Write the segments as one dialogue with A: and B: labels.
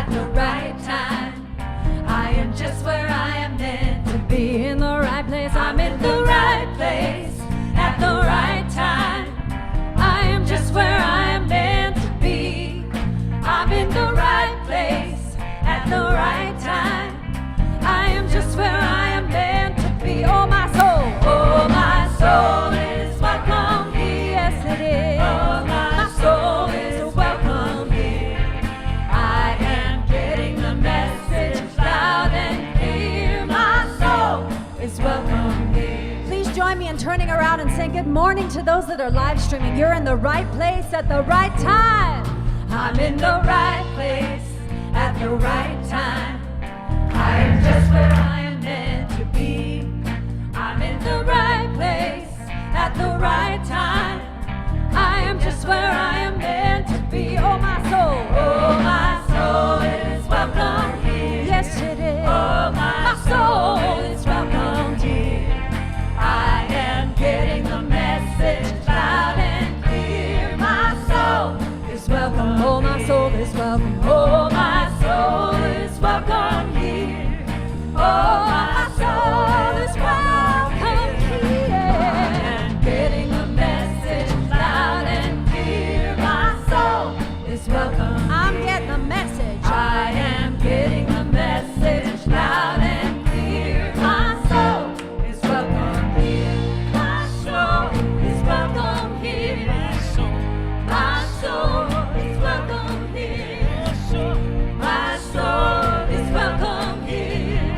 A: at the right time. I am just where I am meant to be. In the right place, I'm in the right place at the right time. I am just where I am meant to be. I'm in the right place at the right time. I am just where I am meant to be. Oh my soul is welcome here. Yes it is. Oh my soul is welcome here. I am getting the message loud and clear. My soul is welcome here. Please join me in turning around and saying good morning to those that are live streaming. You're in the right place at the right time. I'm in the right place at the right time. I am just where I am meant to be. I'm in the right place at the right time. I am just where I am meant to be. Oh my soul is welcome here. Yes it is. Oh my soul is welcome here. I am getting the message loud and clear. My soul is welcome. Oh my soul is welcome. Oh my soul is welcome here. Oh my soul is welcome here. I am getting the message loud and clear. My soul is welcome. I'm getting the message. I am getting the message loud and clear. My soul is welcome here. My soul is welcome here. My soul is welcome here. My soul is welcome here.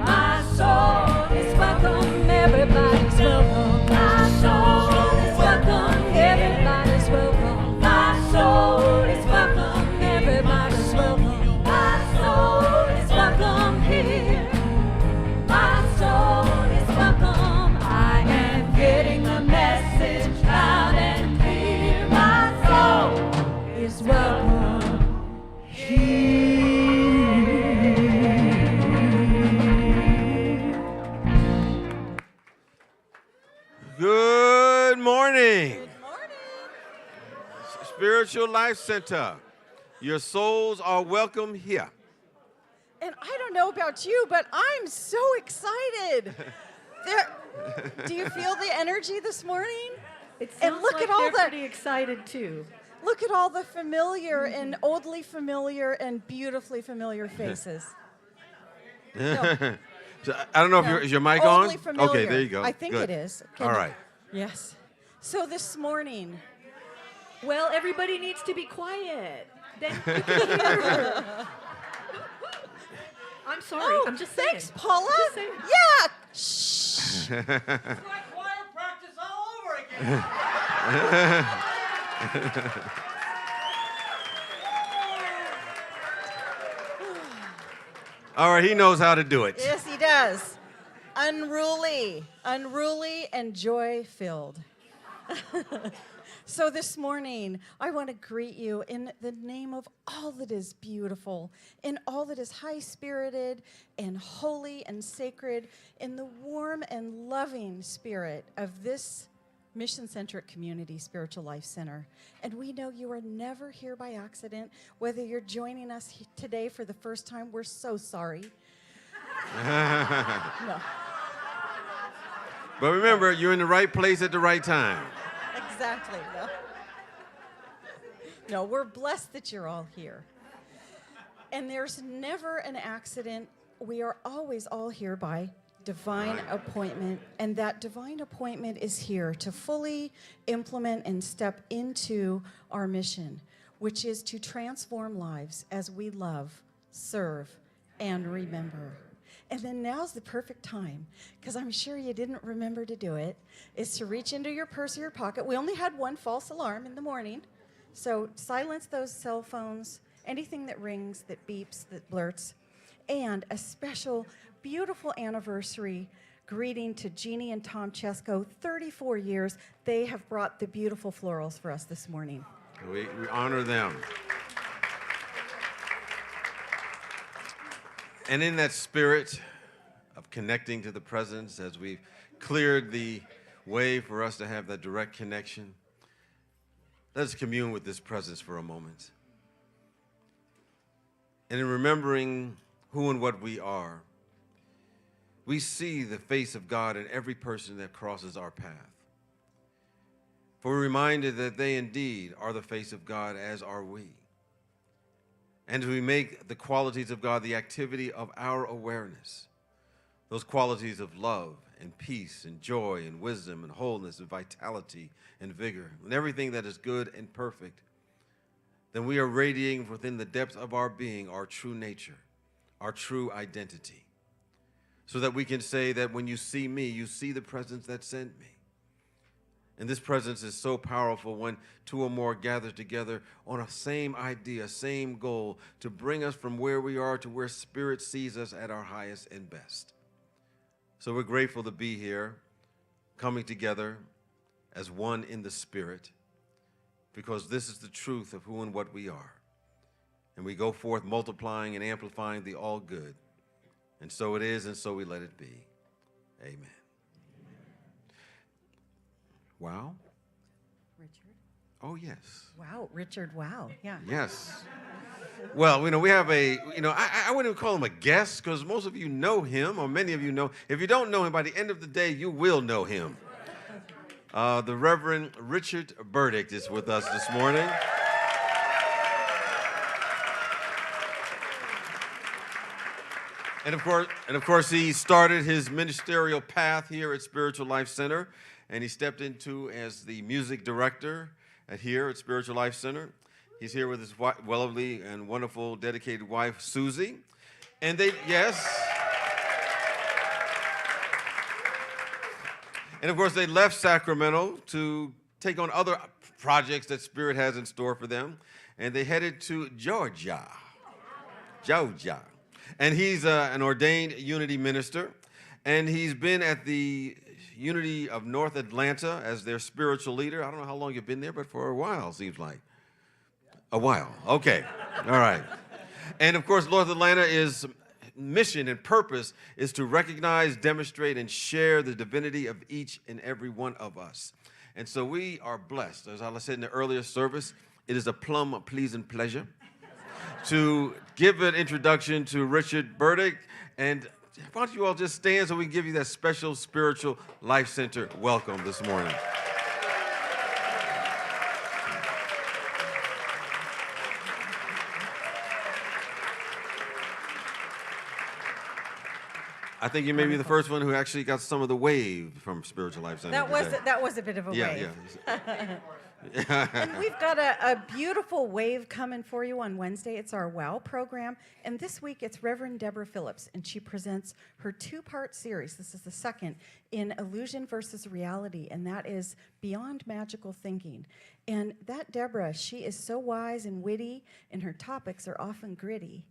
A: My soul is welcome. Everybody's welcome. My soul is welcome. Everybody's welcome. My soul is welcome. Everybody's welcome. My soul is welcome here. My soul is welcome. I am getting the message loud and clear. My soul is welcome here.
B: Good morning.
C: Good morning.
B: Spiritual Life Center. Your souls are welcome here.
C: And I don't know about you, but I'm so excited. Do you feel the energy this morning?
D: It
C: And
D: sounds
C: look
D: like
C: at all
D: they're
C: the-
D: pretty excited too.
C: Look at all the familiar and oldly familiar and beautifully familiar faces. No,
B: So, I don't know if
C: no.
B: is your mic on?
C: Oldly familiar.
B: Okay, there you go.
C: I think
B: Good.
C: it is.
B: All right.
C: Yes. So this morning,
D: Well, everybody needs to be quiet. Then you can hear her. I'm sorry. I'm just saying.
C: thanks, Paula.
D: Just saying.
C: Yeah. Shh.
E: Like choir practice all over again.
B: All right, he knows how to do it.
C: Yes, he does. Unruly and joy-filled. So this morning, I want to greet you in the name of all that is beautiful, in all that is high-spirited and holy and sacred, in the warm and loving spirit of this mission-centric community, Spiritual Life Center. And we know you are never here by accident. Whether you're joining us today for the first time, we're so sorry. No.
B: But remember, you're in the right place at the right time.
C: Exactly. No, we're blessed that you're all here. And there's never an accident. We are always all here by divine appointment. And that divine appointment is here to fully implement and step into our mission, which is to transform lives as we love, serve, and remember. And then now's the perfect time, because I'm sure you didn't remember to do it, is to reach into your purse or your pocket. We only had one false alarm in the morning, so silence those cell phones, anything that rings, that beeps, that blurts, and a special, beautiful anniversary greeting to Jeannie and Tom Chesko, 34 years. They have brought the beautiful florals for us this morning.
B: We honor them. And in that spirit of connecting to the presence, as we've cleared the way for us to have that direct connection, let us commune with this presence for a moment. And in remembering who and what we are, we see the face of God in every person that crosses our path. For we're reminded that they indeed are the face of God, as are we. And as we make the qualities of God the activity of our awareness, those qualities of love and peace and joy and wisdom and wholeness and vitality and vigor and everything that is good and perfect, then we are radiating within the depths of our being our true nature, our true identity, so that we can say that when you see me, you see the presence that sent me. And this presence is so powerful when two or more gather together on a same idea, same goal, to bring us from where we are to where Spirit sees us at our highest and best. So we're grateful to be here, coming together as one in the Spirit, because this is the truth of who and what we are. And we go forth multiplying and amplifying the all good. And so it is, and so we let it be. Amen. Wow.
C: Richard.
B: Oh, yes.
C: Wow, Richard, wow. Yeah.
B: Yes. Well, we have I wouldn't even call him a guest, because most of you know him, or many of you know. If you don't know him, by the end of the day, you will know him. The Reverend Richard Burdick is with us this morning. And of course, he started his ministerial path here at Spiritual Life Center, and he stepped into as the music director here at Spiritual Life Center. He's here with his lovely and wonderful, dedicated wife, Susie. And yes. And of course, they left Sacramento to take on other projects that Spirit has in store for them. And they headed to Georgia. And he's an ordained Unity minister. And he's been at the Unity of North Atlanta as their spiritual leader. I don't know how long you've been there, but for a while, seems like. A while. Okay. All right. And of course, North Atlanta's mission and purpose is to recognize, demonstrate, and share the divinity of each and every one of us. And so we are blessed. As I said in the earlier service, it is a plum pleasing pleasure to give an introduction to Richard Burdick. And why don't you all just stand so we can give you that special Spiritual Life Center welcome this morning. I think you may be the first one who actually got some of the wave from Spiritual Life Center.
C: That was a bit of a wave.
B: Yeah.
C: And we've got a beautiful wave coming for you on Wednesday. It's our WOW program. And this week it's Reverend Deborah Phillips, and she presents her two-part series. This is the second in Illusion versus Reality, and that is Beyond Magical Thinking. And that Deborah, she is so wise and witty, and her topics are often gritty.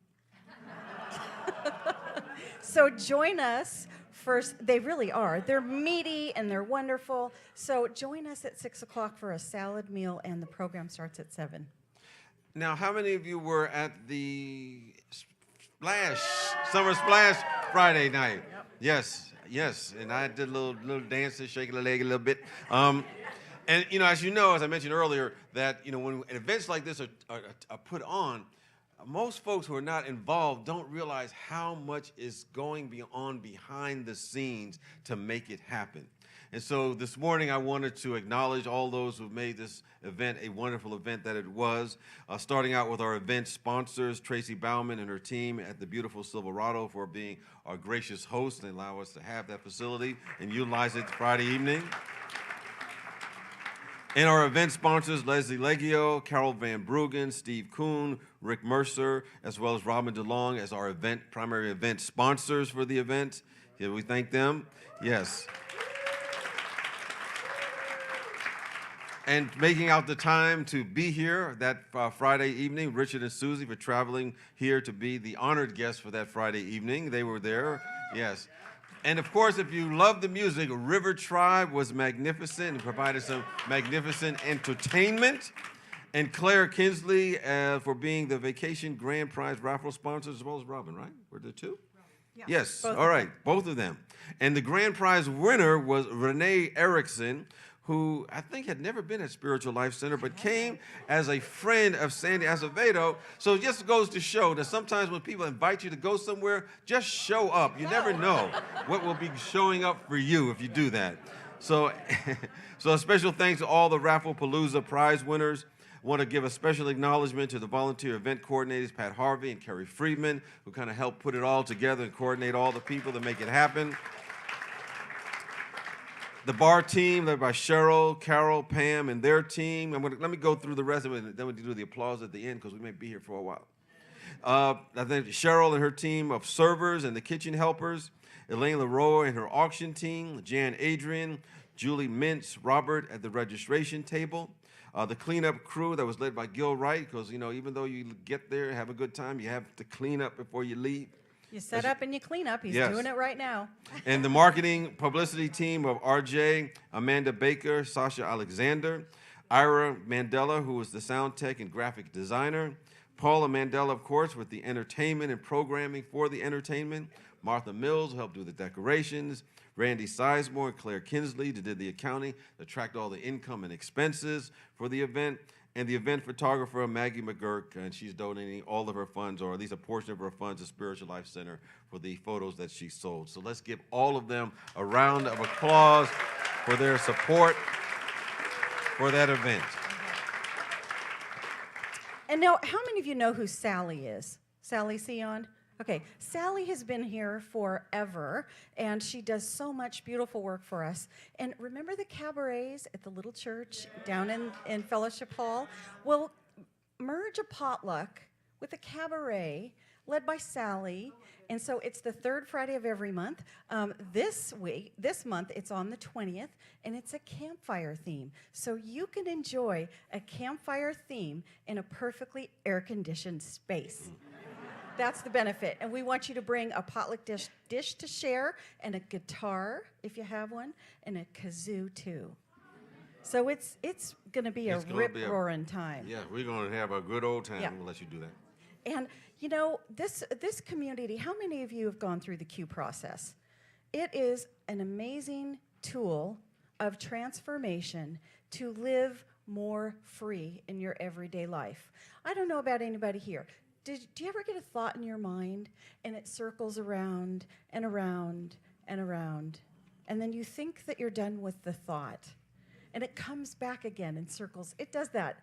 C: So join us first. They really are. They're meaty and they're wonderful. So join us at 6 o'clock for a salad meal, and the program starts at 7.
B: Now, how many of you were at the Summer Splash Friday night? Yep. Yes. And I did a little dances, shaking the leg a little bit. And as you know, as I mentioned earlier, that when events like this are put on, most folks who are not involved don't realize how much is going on behind the scenes to make it happen. And so this morning I wanted to acknowledge all those who made this event a wonderful event that it was, starting out with our event sponsors, Tracy Bauman and her team at the beautiful Silverado, for being our gracious host and allow us to have that facility and utilize it Friday evening. And our event sponsors, Leslie Leggio, Carol Van Bruggen, Steve Kuhn, Rick Mercer, as well as Robin DeLong as our primary event sponsors for the event. Can we thank them? Yes. And making out the time to be here that Friday evening, Richard and Susie, for traveling here to be the honored guests for that Friday evening. They were there, yes. And of course, if you love the music, River Tribe was magnificent and provided some magnificent entertainment. And Claire Kinsley for being the Vacation Grand Prize raffle sponsor, as well as Robin, right? Were there two?
C: Yeah,
B: yes, all right, both of them. And the grand prize winner was Renee Erickson, who I think had never been at Spiritual Life Center, but came as a friend of Sandy Acevedo. So it just goes to show that sometimes when people invite you to go somewhere, just show up. You never know what will be showing up for you if you do that. So, so a special thanks to all the Rafflepalooza prize winners. I want to give a special acknowledgement to the volunteer event coordinators, Pat Harvey and Kerry Friedman, who kind of helped put it all together and coordinate all the people to make it happen. The bar team, led by Cheryl, Carol, Pam, and their team. Let me go through the rest of it, and then we'll do the applause at the end because we may be here for a while. I think Cheryl and her team of servers and the kitchen helpers, Elaine Leroy and her auction team, Jan Adrian, Julie Mintz, Robert at the registration table, the cleanup crew that was led by Gil Wright, because, you know, even though you get there and have a good time, you have to clean up before you leave.
C: You set up and you clean up. He's doing it right now.
B: And the marketing publicity team of RJ, Amanda Baker, Sasha Alexander, Ira Mandela, who was the sound tech and graphic designer, Paula Mandela, of course, with the entertainment and programming for the entertainment, Martha Mills, who helped do the decorations, Randy Sizemore and Claire Kinsley, that did the accounting, that tracked all the income and expenses for the event, and the event photographer, Maggie McGurk, and she's donating all of her funds, or at least a portion of her funds, to Spiritual Life Center for the photos that she sold. So let's give all of them a round of applause for their support for that event.
C: And now, how many of you know who Sally is? Sally Sion? Okay, Sally has been here forever, and she does so much beautiful work for us. And remember the cabarets at the little church down in Fellowship Hall? Well, merge a potluck with a cabaret led by Sally, and so it's the third Friday of every month. This month, it's on the 20th, and it's a campfire theme. So you can enjoy a campfire theme in a perfectly air-conditioned space. That's the benefit. And we want you to bring a potluck dish to share, and a guitar, if you have one, and a kazoo, too. So it's going to be a rip-roaring time.
B: Yeah, we're going to have a good old time.
C: Yeah.
B: We'll let you do that.
C: And, you know, this community, how many of you have gone through the Q process? It is an amazing tool of transformation to live more free in your everyday life. I don't know about anybody here. Do you ever get a thought in your mind and it circles around and around and around, and then you think that you're done with the thought, and it comes back again in circles? It does that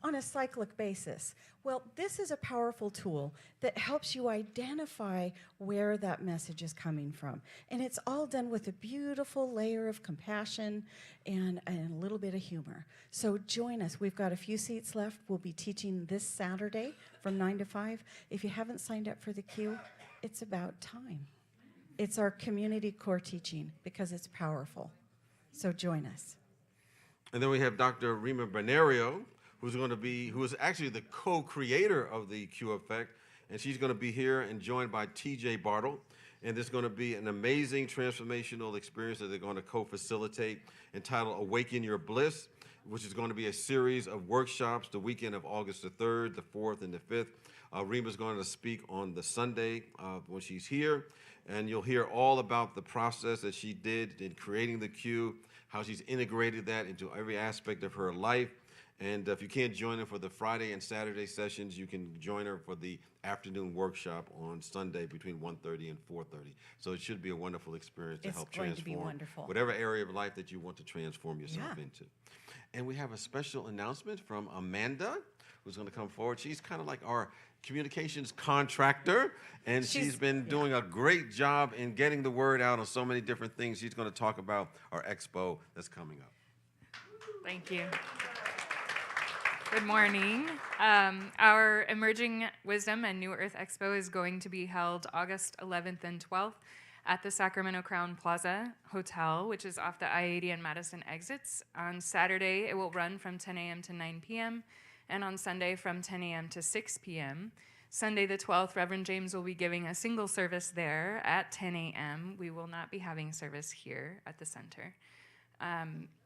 C: on a cyclic basis. Well, this is a powerful tool that helps you identify where that message is coming from. And it's all done with a beautiful layer of compassion and a little bit of humor. So join us. We've got a few seats left. We'll be teaching this Saturday from 9 to 5. If you haven't signed up for the Q, it's about time. It's our community core teaching because it's powerful. So join us.
B: And then we have Dr. Rima Bernario, who is actually the co-creator of the Q Effect, and she's going to be here and joined by TJ Bartle. And there's going to be an amazing transformational experience that they're going to co-facilitate, entitled Awaken Your Bliss, which is going to be a series of workshops the weekend of August the 3rd, the 4th, and the 5th. Rima's going to speak on the Sunday when she's here, and you'll hear all about the process that she did in creating the Q, how she's integrated that into every aspect of her life. And if you can't join her for the Friday and Saturday sessions, you can join her for the afternoon workshop on Sunday between 1:30 and 4:30. So it should be a wonderful experience to help transform
C: It's going to be wonderful.
B: whatever area of life that you want to transform yourself into. And we have a special announcement from Amanda, who's going to come forward. She's kind of like our communications contractor, and she's been doing a great job in getting the word out on so many different things. She's going to talk about our expo that's coming up.
F: Thank you. Good morning. Our Emerging Wisdom and New Earth Expo is going to be held August 11th and 12th at the Sacramento Crown Plaza Hotel, which is off the I-80 and Madison exits. On Saturday, it will run from 10 a.m. to 9 p.m., and on Sunday from 10 a.m. to 6 p.m. Sunday the 12th, Reverend James will be giving a single service there at 10 a.m. We will not be having service here at the center.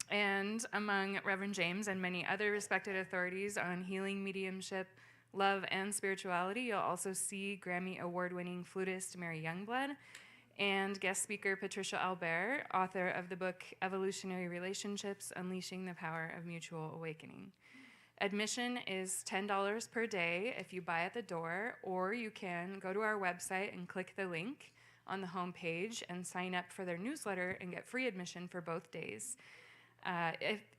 F: And among Reverend James and many other respected authorities on healing, mediumship, love, and spirituality, you'll also see Grammy award-winning flutist Mary Youngblood and guest speaker Patricia Albert, author of the book Evolutionary Relationships, Unleashing the Power of Mutual Awakening. Admission is $10 per day if you buy at the door, or you can go to our website and click the link on the homepage and sign up for their newsletter and get free admission for both days.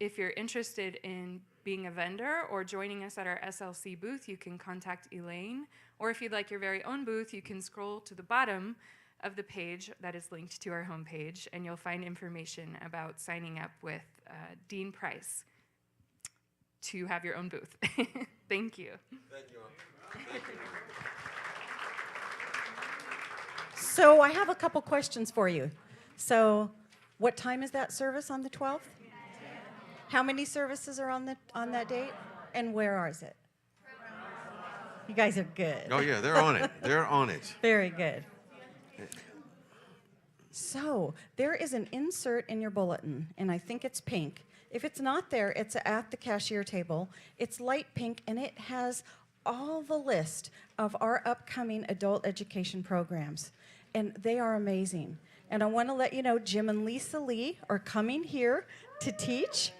F: If you're interested in being a vendor or joining us at our SLC booth, you can contact Elaine, or if you'd like your very own booth, you can scroll to the bottom of the page that is linked to our homepage, and you'll find information about signing up with Dean Price to have your own booth. Thank you.
B: Thank you.
C: So I have a couple questions for you. So what time is that service on the 12th? How many services are on that date? And where is it? You guys are good.
B: Oh, yeah, they're on it. They're on it.
C: Very good. So there is an insert in your bulletin, and I think it's pink. If it's not there, it's at the cashier table. It's light pink, and it has all the list of our upcoming adult education programs, and they are amazing. And I want to let you know Jim and Lisa Lee are coming here to teach,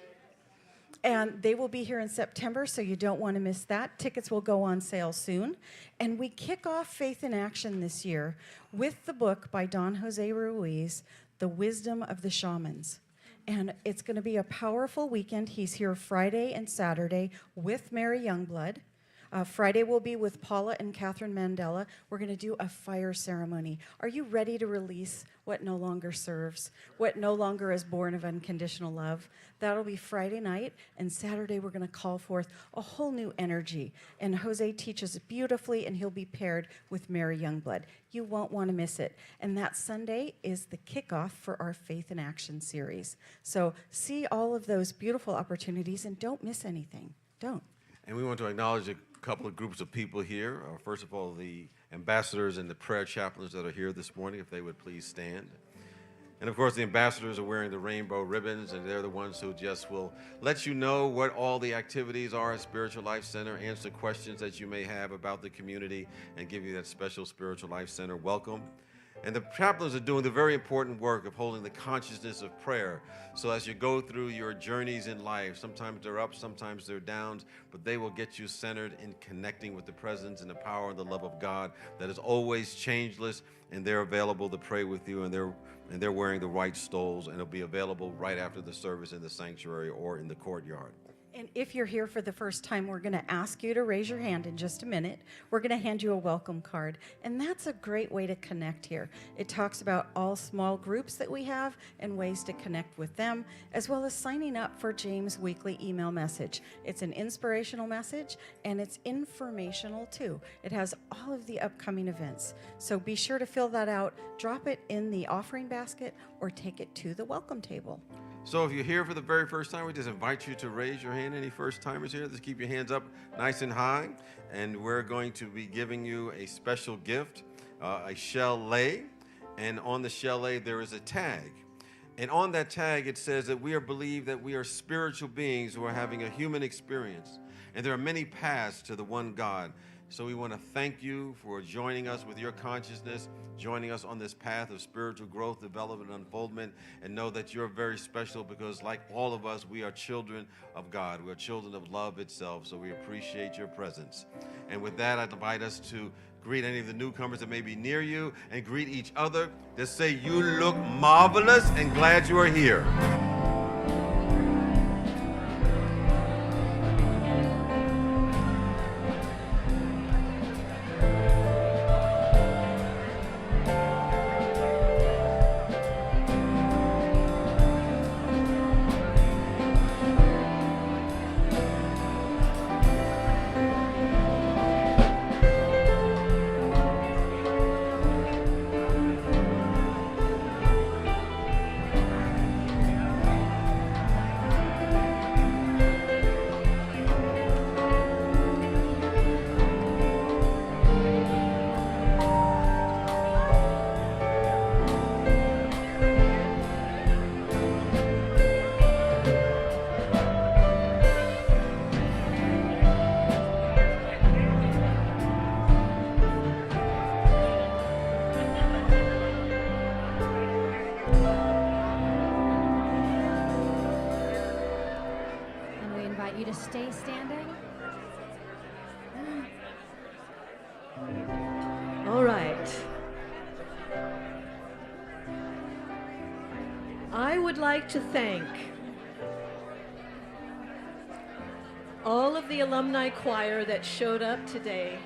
C: and they will be here in September, so you don't want to miss that. Tickets will go on sale soon. And we kick off Faith in Action this year with the book by Don Jose Ruiz, The Wisdom of the Shamans. And it's going to be a powerful weekend. He's here Friday and Saturday with Mary Youngblood. Friday will be with Paula and Catherine Mandela. We're going to do a fire ceremony. Are you ready to release what no longer serves, what no longer is born of unconditional love? That'll be Friday night, and Saturday we're going to call forth a whole new energy. And Jose teaches beautifully, and he'll be paired with Mary Youngblood. You won't want to miss it. And that Sunday is the kickoff for our Faith in Action series. So see all of those beautiful opportunities, and don't miss anything. Don't.
B: And we want to acknowledge a couple of groups of people here. First of all, the ambassadors and the prayer chaplains that are here this morning, if they would please stand. And of course, the ambassadors are wearing the rainbow ribbons, and they're the ones who just will let you know what all the activities are at Spiritual Life Center, answer questions that you may have about the community, and give you that special Spiritual Life Center welcome. And the chaplains are doing the very important work of holding the consciousness of prayer. So as you go through your journeys in life, sometimes they're up, sometimes they're downs, but they will get you centered in connecting with the presence and the power and the love of God that is always changeless, and they're available to pray with you, and they're wearing the white stoles, and it'll be available right after the service in the sanctuary or in the courtyard.
C: And if you're here for the first time, we're going to ask you to raise your hand in just a minute. We're going to hand you a welcome card. And that's a great way to connect here. It talks about all small groups that we have and ways to connect with them, as well as signing up for James' weekly email message. It's an inspirational message, and it's informational too. It has all of the upcoming events. So be sure to fill that out, drop it in the offering basket, or take it to the welcome table.
B: So if you're here for the very first time, we just invite you to raise your hand. Any first-timers here, just keep your hands up nice and high. And we're going to be giving you a special gift, a chalet. And on the chalet, there is a tag. And on that tag, it says that we believe that we are spiritual beings who are having a human experience. And there are many paths to the one God. So we want to thank you for joining us with your consciousness, joining us on this path of spiritual growth, development, and unfoldment, and know that you're very special because like all of us, we are children of God. We are children of love itself, so we appreciate your presence. And with that, I'd invite us to greet any of the newcomers that may be near you and greet each other. Just say, you look marvelous and glad you are here.
A: you to stay standing.
D: All right. I would like to thank all of the alumni choir that showed up today.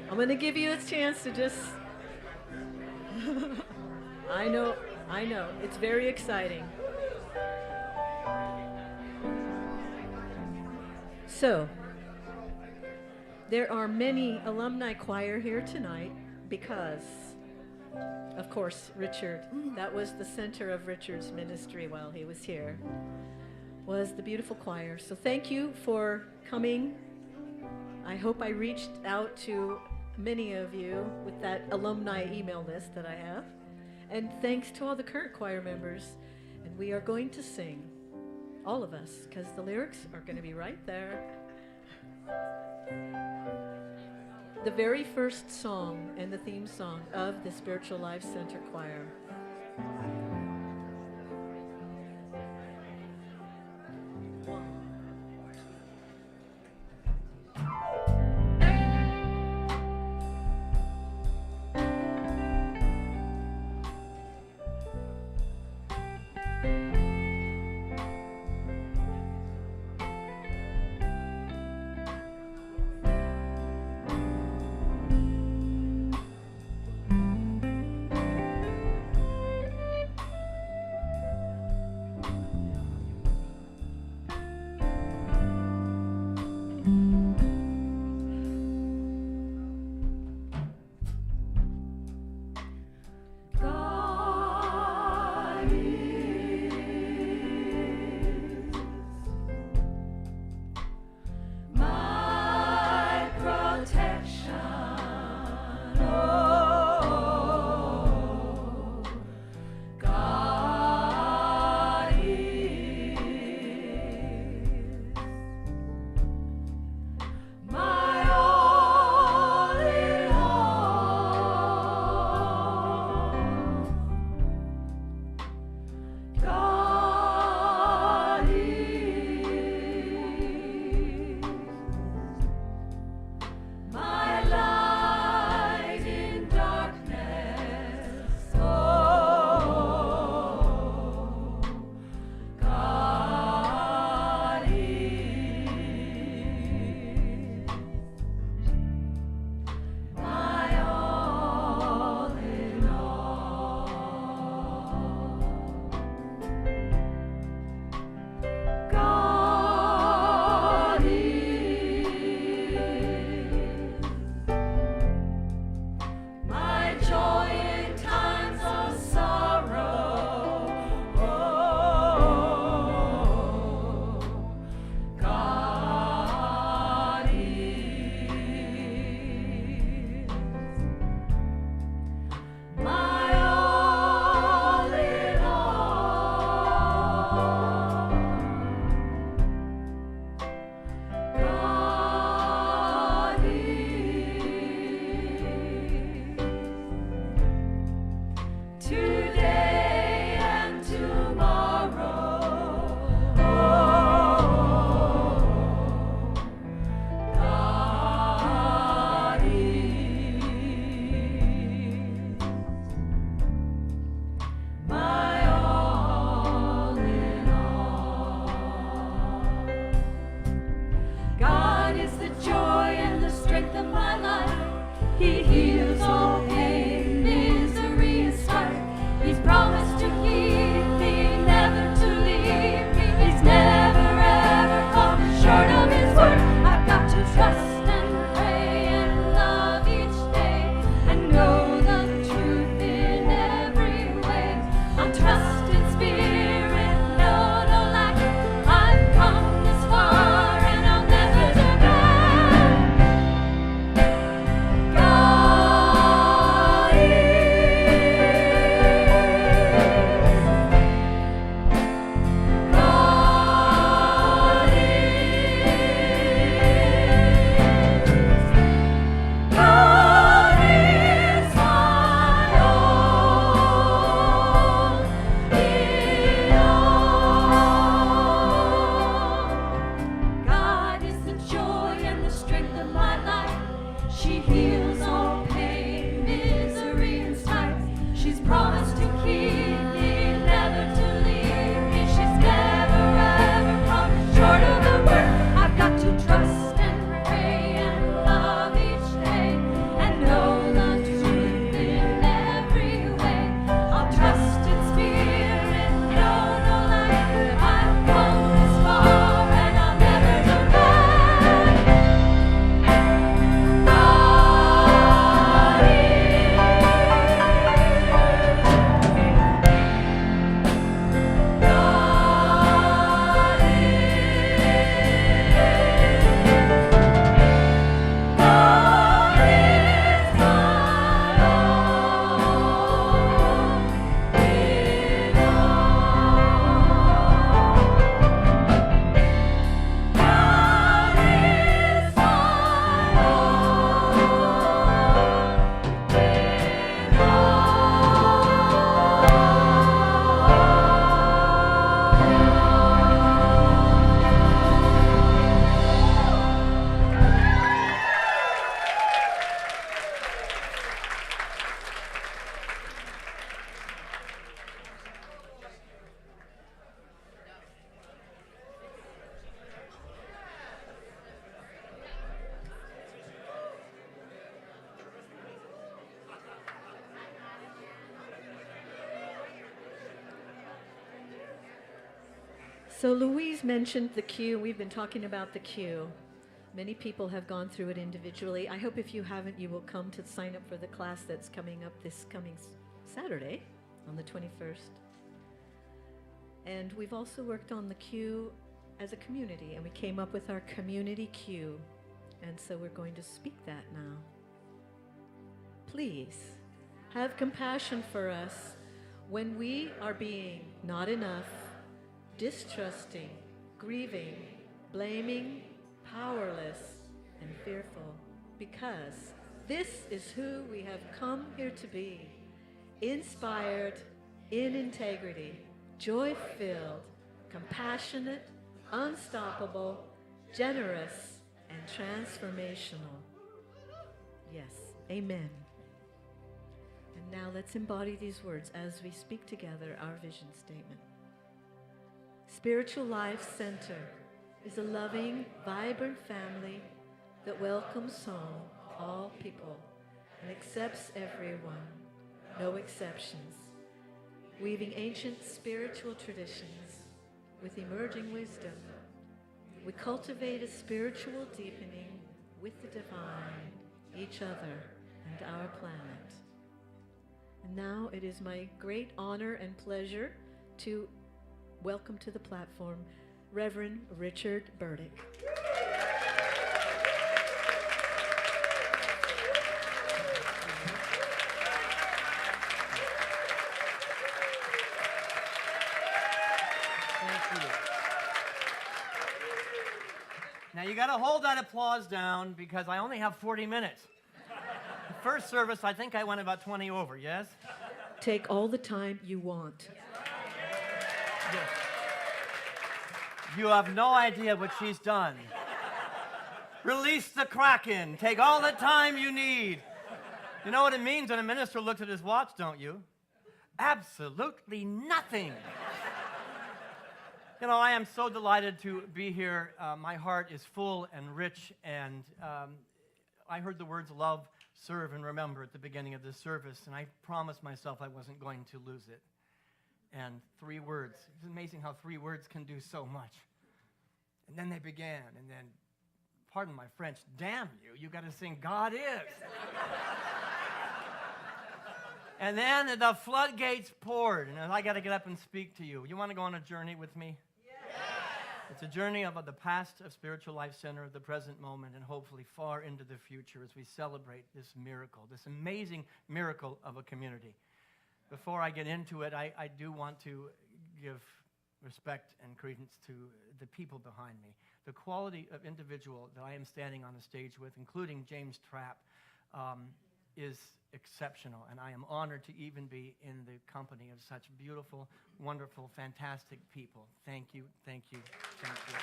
D: I'm going to give you a chance to just... I know, it's very exciting. So, there are many alumni choir here tonight because, of course, Richard, that was the center of Richard's ministry while he was here, was the beautiful choir. So thank you for coming. I hope I reached out to many of you with that alumni email list that I have. And thanks to all the current choir members. And we are going to sing, all of us, because the lyrics are going to be right there. The very first song and the theme song of the Spiritual Life Center Choir.
A: God She heals all pain, misery, and strife. She's promised to keep me, never to leave me. She's never ever come short of her word. I've got to trust and pray and love each day and know the truth in every way. I'll trust in spirit, know no lie. I've come this far and I'll never turn back. God
D: So Louise mentioned the queue. We've been talking about the queue. Many people have gone through it individually. I hope if you haven't, you will come to sign up for the class that's coming up this coming Saturday on the 21st. And we've also worked on the queue as a community, and we came up with our community queue. And so we're going to speak that now. Please have compassion for us when we are being not enough, distrusting, grieving, blaming, powerless, and fearful, because this is who we have come here to be: inspired, in integrity, joy-filled, compassionate, unstoppable, generous, and transformational. Yes, amen. And now let's embody these words as we speak together our vision statement. Spiritual Life Center is a loving, vibrant family that welcomes home all people and accepts everyone, no exceptions, weaving ancient spiritual traditions with emerging wisdom. We cultivate a spiritual deepening with the divine, each other, and our planet. And now it is my great honor and pleasure to welcome to the platform Reverend Richard Burdick.
E: Thank you. Now you got to hold that applause down because I only have 40 minutes. The first service, I think I went about 20 over, yes?
D: Take all the time you want.
E: Yes. You have no idea what she's done. Release the Kraken. Take all the time you need. You know what it means when a minister looks at his watch, don't you? Absolutely nothing. You know, I am so delighted to be here. My heart is full and rich, and I heard the words love, serve, and remember at the beginning of this service, and I promised myself I wasn't going to lose it. And 3 words. It's amazing how 3 words can do so much. And then they began, and then, pardon my French, damn you got to sing God is. And then the floodgates poured, and I got to get up and speak to you. You want to go on a journey with me? Yes. It's a journey of the past of Spiritual Life Center, the present moment, and hopefully far into the future as we celebrate this miracle, this amazing miracle of a community. Before I get into it, I do want to give respect and credence to the people behind me. The quality of individual that I am standing on the stage with, including James Trapp, is exceptional, and I am honored to even be in the company of such beautiful, wonderful, fantastic people. Thank you, thank you, thank you.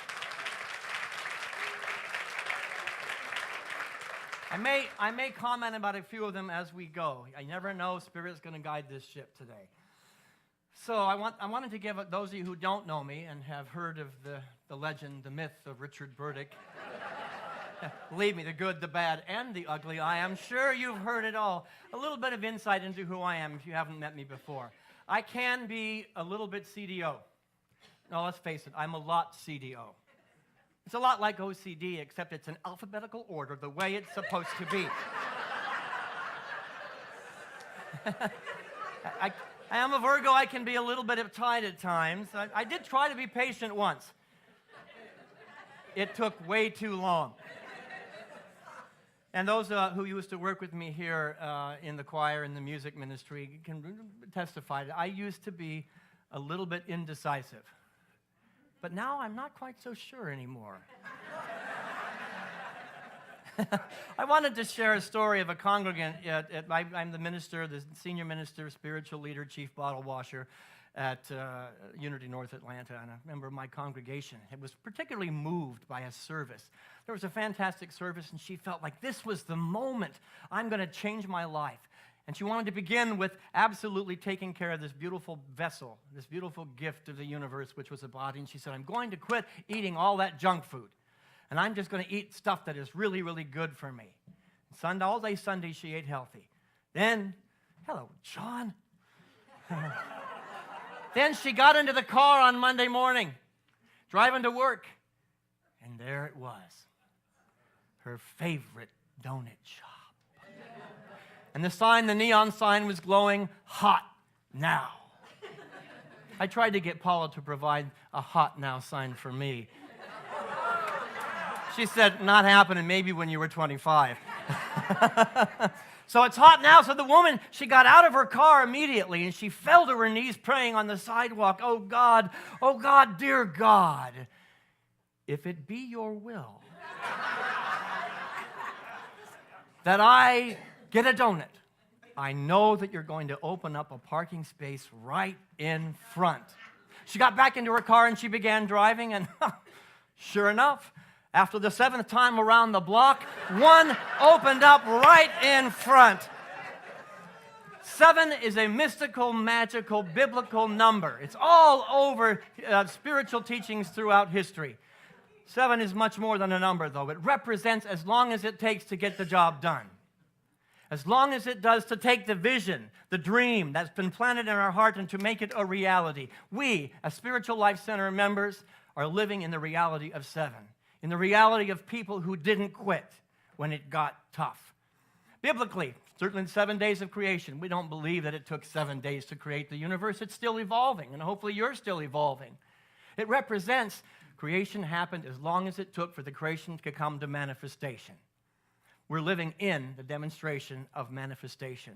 E: I may comment about a few of them as we go. I never know. Spirit's going to guide this ship today. So I wanted to give those of you who don't know me and have heard of the legend, the myth of Richard Burdick. Believe me, the good, the bad, and the ugly. I am sure you've heard it all. A little bit of insight into who I am if you haven't met me before. I can be a little bit CDO. No, let's face it, I'm a lot CDO. It's a lot like OCD, except it's in alphabetical order, the way it's supposed to be. I am a Virgo. I can be a little bit uptight at times. I did try to be patient once. It took way too long. And those who used to work with me here in the choir and the music ministry can testify that I used to be a little bit indecisive. But now I'm not quite so sure anymore. I wanted to share a story of a congregant. I'm the minister, the senior minister, spiritual leader, chief bottle washer at Unity North Atlanta, and a member of my congregation. It was particularly moved by a service. There was a fantastic service, and she felt like this was the moment I'm going to change my life. And she wanted to begin with absolutely taking care of this beautiful vessel, this beautiful gift of the universe, which was a body. And she said, I'm going to quit eating all that junk food. And I'm just going to eat stuff that is really, really good for me. Sunday, all day Sunday, she ate healthy. Then, hello, John. Then she got into the car on Monday morning, driving to work. And there it was, her favorite donut shop. And the neon sign was glowing, hot now. I tried to get Paula to provide a hot now sign for me. She said, not happening, maybe when you were 25. So it's hot now. So the woman, she got out of her car immediately and she fell to her knees praying on the sidewalk. Oh God, dear God, if it be your will that I get a donut, I know that you're going to open up a parking space right in front. She got back into her car and she began driving, and sure enough, after the 7th time around the block, one opened up right in front. 7 is a mystical, magical, biblical number. It's all over spiritual teachings throughout history. 7 is much more than a number, though. It represents as long as it takes to get the job done. As long as it does to take the vision, the dream that's been planted in our heart and to make it a reality. We, as Spiritual Life Center members, are living in the reality of 7. In the reality of people who didn't quit when it got tough. Biblically, certainly the 7 days of creation, we don't believe that it took 7 days to create the universe. It's still evolving, and hopefully you're still evolving. It represents creation happened as long as it took for the creation to come to manifestation. We're living in the demonstration of manifestation.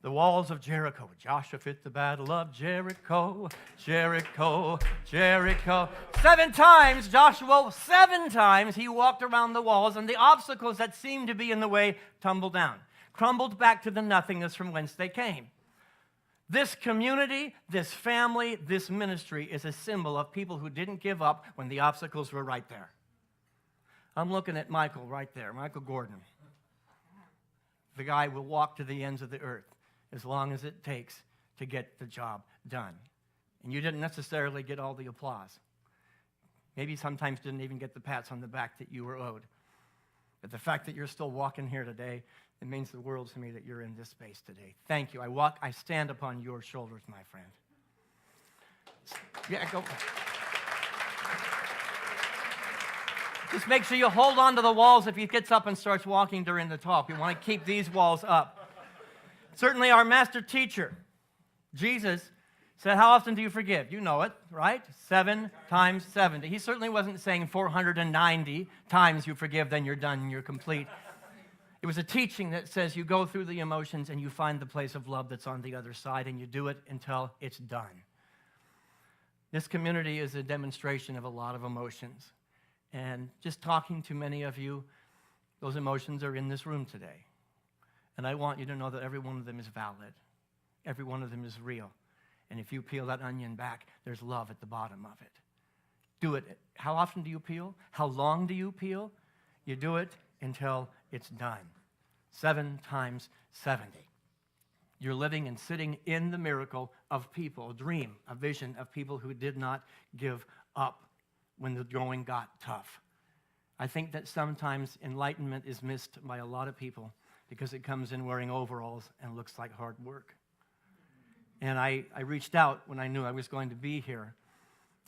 E: The walls of Jericho. Joshua fit the battle of Jericho, Jericho, Jericho. 7 times, Joshua, 7 times he walked around the walls, and the obstacles that seemed to be in the way tumbled down, crumbled back to the nothingness from whence they came. This community, this family, this ministry is a symbol of people who didn't give up when the obstacles were right there. I'm looking at Michael right there, Michael Gordon. The guy will walk to the ends of the earth as long as it takes to get the job done. And you didn't necessarily get all the applause. Maybe sometimes didn't even get the pats on the back that you were owed. But the fact that you're still walking here today, it means the world to me that you're in this space today. Thank you. I stand upon your shoulders, my friend. Yeah, go. Just make sure you hold on to the walls if he gets up and starts walking during the talk. We want to keep these walls up. Certainly our master teacher, Jesus, said, how often do you forgive? You know it, right? 7 times 70. He certainly wasn't saying 490 times you forgive, then you're done and you're complete. It was a teaching that says you go through the emotions and you find the place of love that's on the other side, and you do it until it's done. This community is a demonstration of a lot of emotions. And just talking to many of you, those emotions are in this room today. And I want you to know that every one of them is valid. Every one of them is real. And if you peel that onion back, there's love at the bottom of it. Do it. How often do you peel? How long do you peel? You do it until it's done. 7 times 70. You're living and sitting in the miracle of people, a dream, a vision of people who did not give up when the going got tough. I think that sometimes enlightenment is missed by a lot of people because it comes in wearing overalls and looks like hard work. And I reached out when I knew I was going to be here.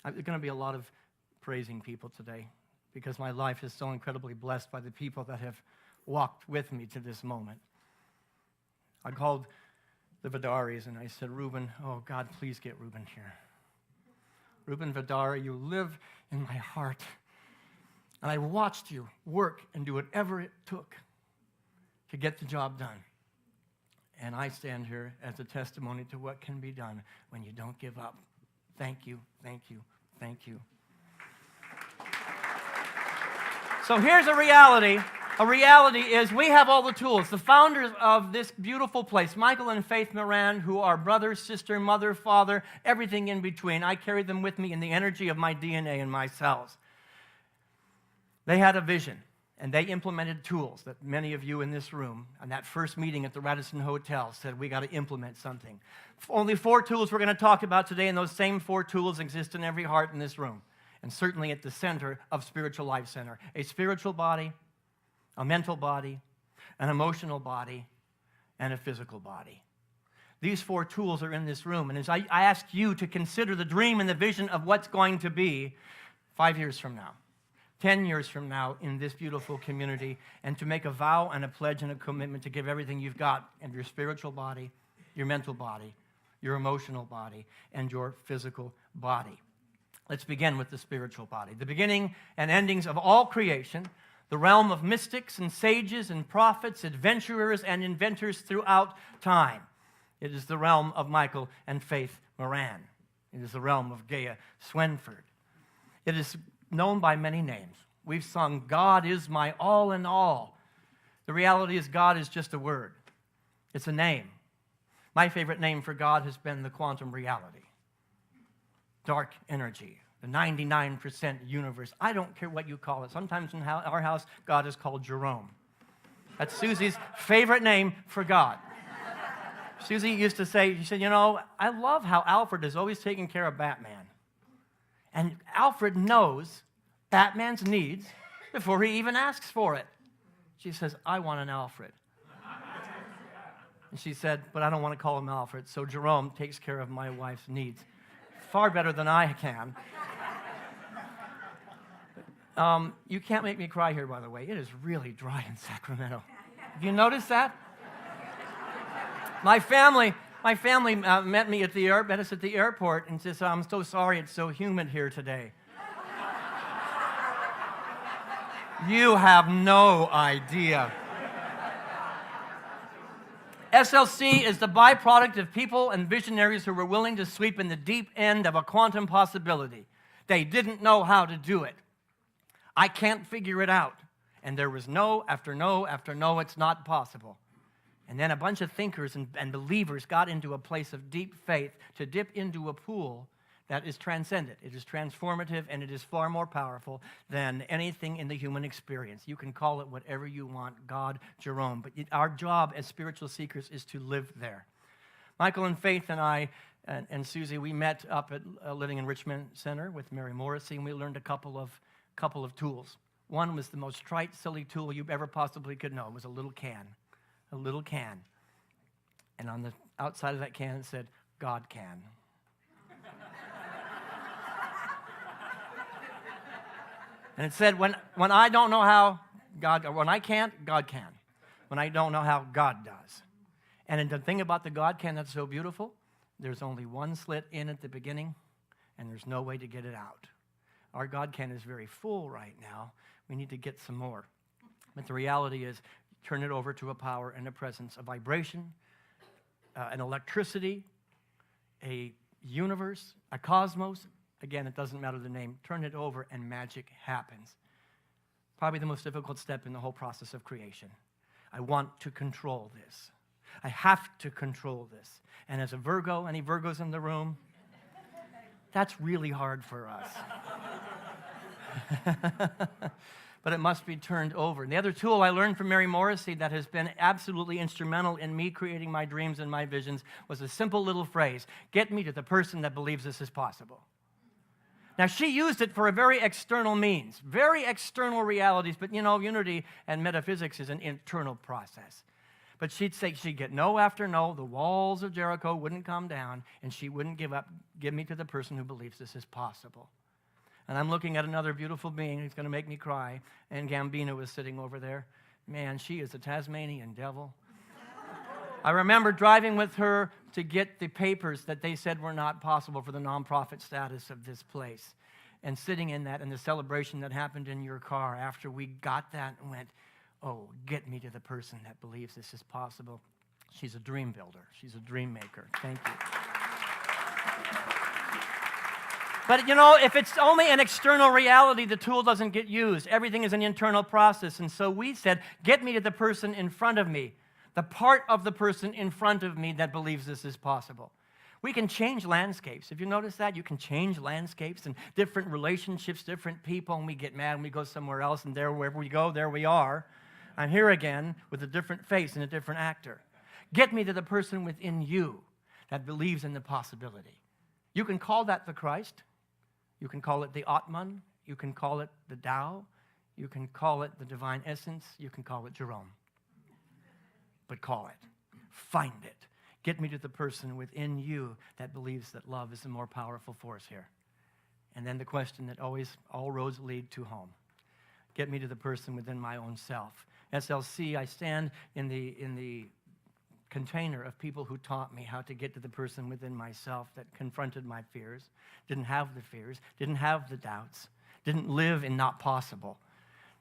E: There's going to be a lot of praising people today because my life is so incredibly blessed by the people that have walked with me to this moment. I called the Vidaris and I said, Reuben, oh God, please get Reuben here. Reuben Vidari, you live in my heart. And I watched you work and do whatever it took to get the job done. And I stand here as a testimony to what can be done when you don't give up. Thank you, thank you, thank you. So here's a reality. A reality is we have all the tools. The founders of this beautiful place, Michael and Faith Moran, who are brother, sister, mother, father, everything in between. I carry them with me in the energy of my DNA and my cells. They had a vision, and they implemented tools that many of you in this room, on that first meeting at the Radisson Hotel, said we got to implement something. Only 4 tools we're going to talk about today, and those same 4 tools exist in every heart in this room, and certainly at the center of Spiritual Life Center. A spiritual body, a mental body, an emotional body, and a physical body. These 4 tools are in this room, and as I ask you to consider the dream and the vision of what's going to be 5 years from now, 10 years from now in this beautiful community, and to make a vow and a pledge and a commitment to give everything you've got in your spiritual body, your mental body, your emotional body, and your physical body. Let's begin with the spiritual body. The beginning and endings of all creation, the realm of mystics and sages and prophets, adventurers and inventors throughout time. It is the realm of Michael and Faith Moran. It is the realm of Gaia Swenford. It is known by many names. We've sung, God is my all in all. The reality is God is just a word. It's a name. My favorite name for God has been the quantum reality. Dark energy, the 99% universe. I don't care what you call it. Sometimes in our house, God is called Jerome. That's Susie's favorite name for God. Susie used to say, she said, you know, I love how Alfred is always taking care of Batman. And Alfred knows Batman's needs before he even asks for it. She says, I want an Alfred. And she said, but I don't want to call him Alfred, so Jerome takes care of my wife's needs. Far better than I can. You can't make me cry here, by the way. It is really dry in Sacramento. Have you noticed that? My family met us at the airport and says, I'm so sorry it's so humid here today. You have no idea. SLC is the byproduct of people and visionaries who were willing to sweep in the deep end of a quantum possibility. They didn't know how to do it. I can't figure it out. And there was no after no after no, it's not possible. And then a bunch of thinkers and believers got into a place of deep faith to dip into a pool that is transcendent. It is transformative, and it is far more powerful than anything in the human experience. You can call it whatever you want, God, Jerome, but our job as spiritual seekers is to live there. Michael and Faith and I and Susie, we met up at Living Enrichment Center with Mary Morrissey, and we learned a couple of tools. One was the most trite, silly tool you ever possibly could know. It was a little can. And on the outside of that can, it said, God can. And it said, when I don't know how, when I can't, God can. When I don't know how, God does. And the thing about the God can that's so beautiful, there's only one slit in at the beginning, and there's no way to get it out. Our God can is very full right now. We need to get some more. But the reality is, turn it over to a power and a presence, a vibration, an electricity, a universe, a cosmos. Again, it doesn't matter the name. Turn it over and magic happens. Probably the most difficult step in the whole process of creation. I want to control this. I have to control this. And as a Virgo, any Virgos in the room? That's really hard for us. but it must be turned over. And the other tool I learned from Mary Morrissey that has been absolutely instrumental in me creating my dreams and my visions was a simple little phrase: get me to the person that believes this is possible. Now, she used it for a very external means, very external realities, but unity and metaphysics is an internal process. But she'd get no after no, the walls of Jericho wouldn't come down, and she wouldn't give up. Give me to the person who believes this is possible. And I'm looking at another beautiful being who's going to make me cry, and Gambino was sitting over there. Man, she is a Tasmanian devil. I remember driving with her to get the papers that they said were not possible for the nonprofit status of this place, and sitting in that and the celebration that happened in your car after we got that and went, oh, get me to the person that believes this is possible. She's a dream builder. She's a dream maker. Thank you. But if it's only an external reality, the tool doesn't get used. Everything is an internal process. And so we said, get me to the person in front of me, the part of the person in front of me that believes this is possible. We can change landscapes. If you notice that, you can change landscapes and different relationships, different people, and we get mad and we go somewhere else, and wherever we go, there we are. I'm here again with a different face and a different actor. Get me to the person within you that believes in the possibility. You can call that the Christ. You can call it the Atman. You can call it the Tao. You can call it the divine essence. You can call it Jerome. But call it. Find it. Get me to the person within you that believes that love is the more powerful force here. And then the question that all roads lead to home. Get me to the person within my own self. SLC, I stand in the container of people who taught me how to get to the person within myself that confronted my fears, didn't have the fears, didn't have the doubts, didn't live in not possible.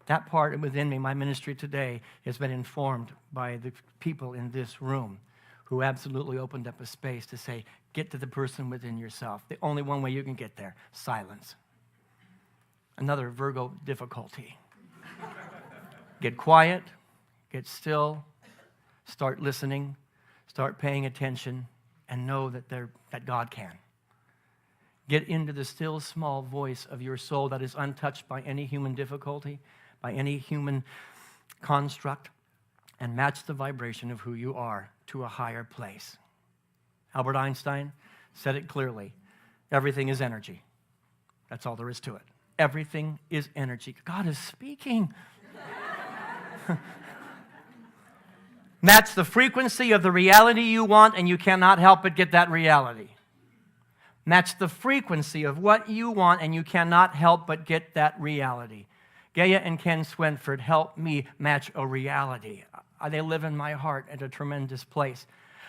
E: That part within me, my ministry today, has been informed by the people in this room who absolutely opened up a space to say, get to the person within yourself. The only one way you can get there, silence. Another Virgo difficulty. Get quiet, get still, start listening, start paying attention, and know that God can. Get into the still, small voice of your soul that is untouched by any human difficulty, by any human construct, and match the vibration of who you are to a higher place. Albert Einstein said it clearly. Everything is energy. That's all there is to it. Everything is energy. God is speaking. Match the frequency of the reality you want, and you cannot help but get that reality. Match the frequency of what you want, and you cannot help but get that reality. Gaia and Ken Swenford help me match a reality. They live in my heart at a tremendous place.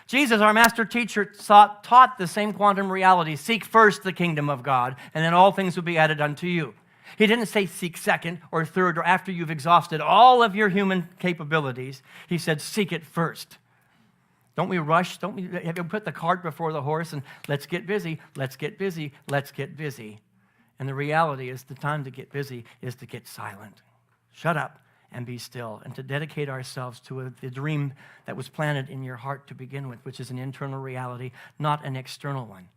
E: Jesus, our master teacher, taught the same quantum reality. Seek first the kingdom of God, and then all things will be added unto you. He didn't say seek second or third or after you've exhausted all of your human capabilities. He said seek it first. Don't we rush? Have you put the cart before the horse and let's get busy, let's get busy, let's get busy. And the reality is the time to get busy is to get silent. Shut up and be still, and to dedicate ourselves to the dream that was planted in your heart to begin with, which is an internal reality, not an external one.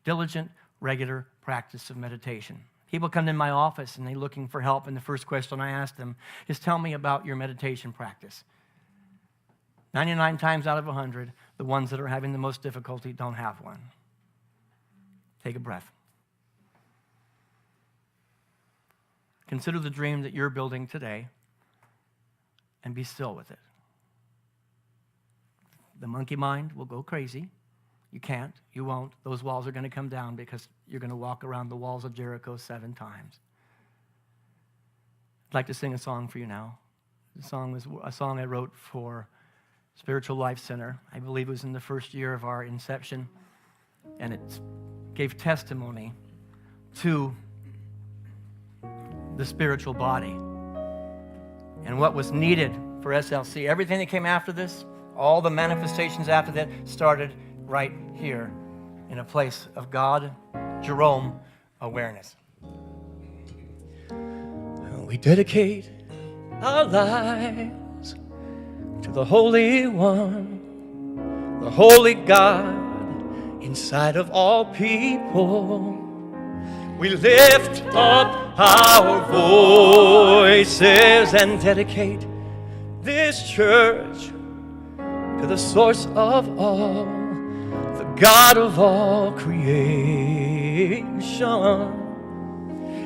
E: Diligent, regular practice of meditation. People come in my office and they're looking for help, and the first question I ask them is, tell me about your meditation practice. 99 times out of 100, the ones that are having the most difficulty don't have one. Take a breath. Consider the dream that you're building today and be still with it. The monkey mind will go crazy. You can't, you won't. Those walls are going to come down because you're going to walk around the walls of Jericho 7 times. I'd like to sing a song for you now. The song was a song I wrote for Spiritual Life Center. I believe it was in the first year of our inception, and it gave testimony to the spiritual body and what was needed for SLC. Everything that came after this, all the manifestations after that, started right here in a place of God, Jerome awareness. We dedicate our lives to the Holy One, the Holy God inside of all people.
G: We lift up our voices and dedicate this church to the source of all, the God of all creation.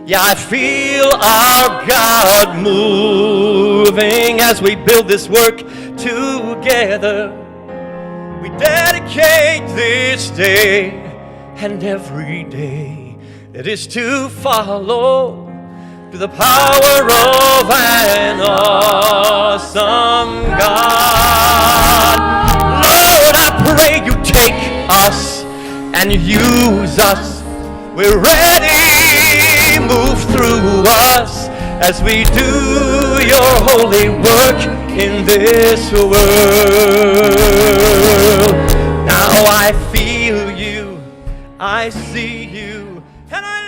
G: Yeah, I feel our God moving as we build this work together. We dedicate this day and every day that is to follow to the power of an awesome God. Lord, I pray you take us and use us. We're ready, move through us as we do your holy work in this world. Now I feel you, I see you, and I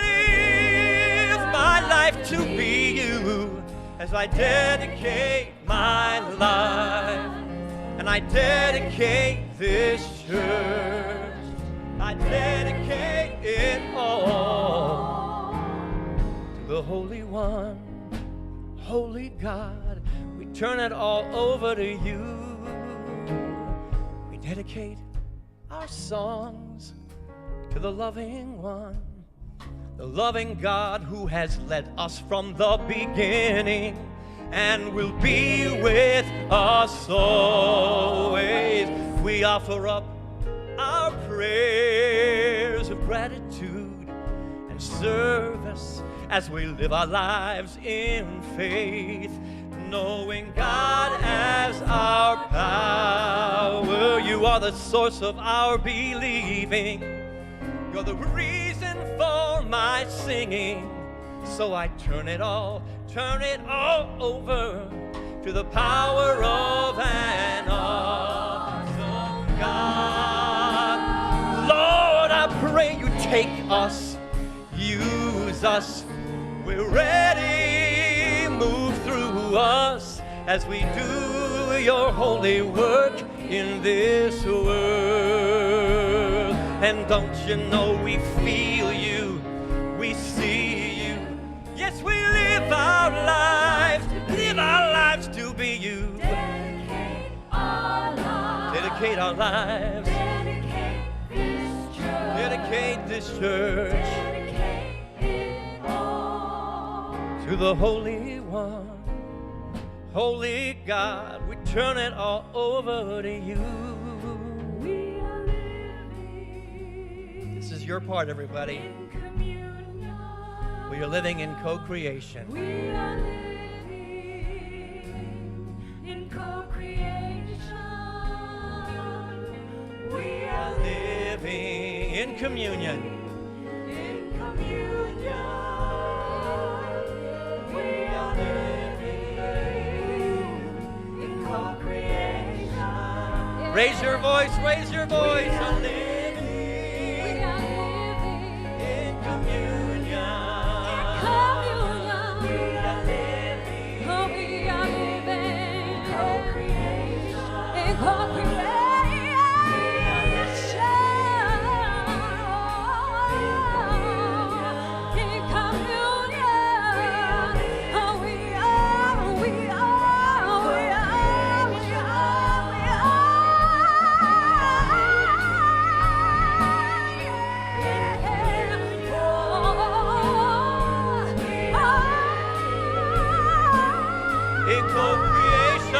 G: live my life to be you as I dedicate my life, and I dedicate this church. I dedicate it all to the Holy One, Holy God. We turn it all over to you. We dedicate our songs to the loving one, the loving God who has led us from the beginning and will be with us always. We offer up our prayers of gratitude and service as we live our lives in faith, knowing God as our power. You are the source of our believing. You're the reason for my singing. So I turn it all over to the power of an awesome God. Lord, I pray you take us, use us. We're ready, move through us as we do your holy work in this world. And don't you know we feel you, we see you. Yes, we live our lives to be you.
A: Dedicate our lives.
G: Dedicate our lives.
A: Dedicate this church.
G: Dedicate this church
A: Dedicate it all
G: to the Holy One, Holy God. We turn it all over to you.
A: We are living
G: This is your part, everybody.
A: in communion.
G: We are living in co-creation.
A: We are living in co-creation. We are
G: Living in communion.
A: in communion. We are living in co-creation.
G: Raise your voice, raise your voice. I'm
A: We
G: living
A: are living
G: in communion.
A: communion. We are living. Oh, we are living co-creation. In co-creation. In communion. Oh, we are, we are, we are, we are, we
G: In co-creation.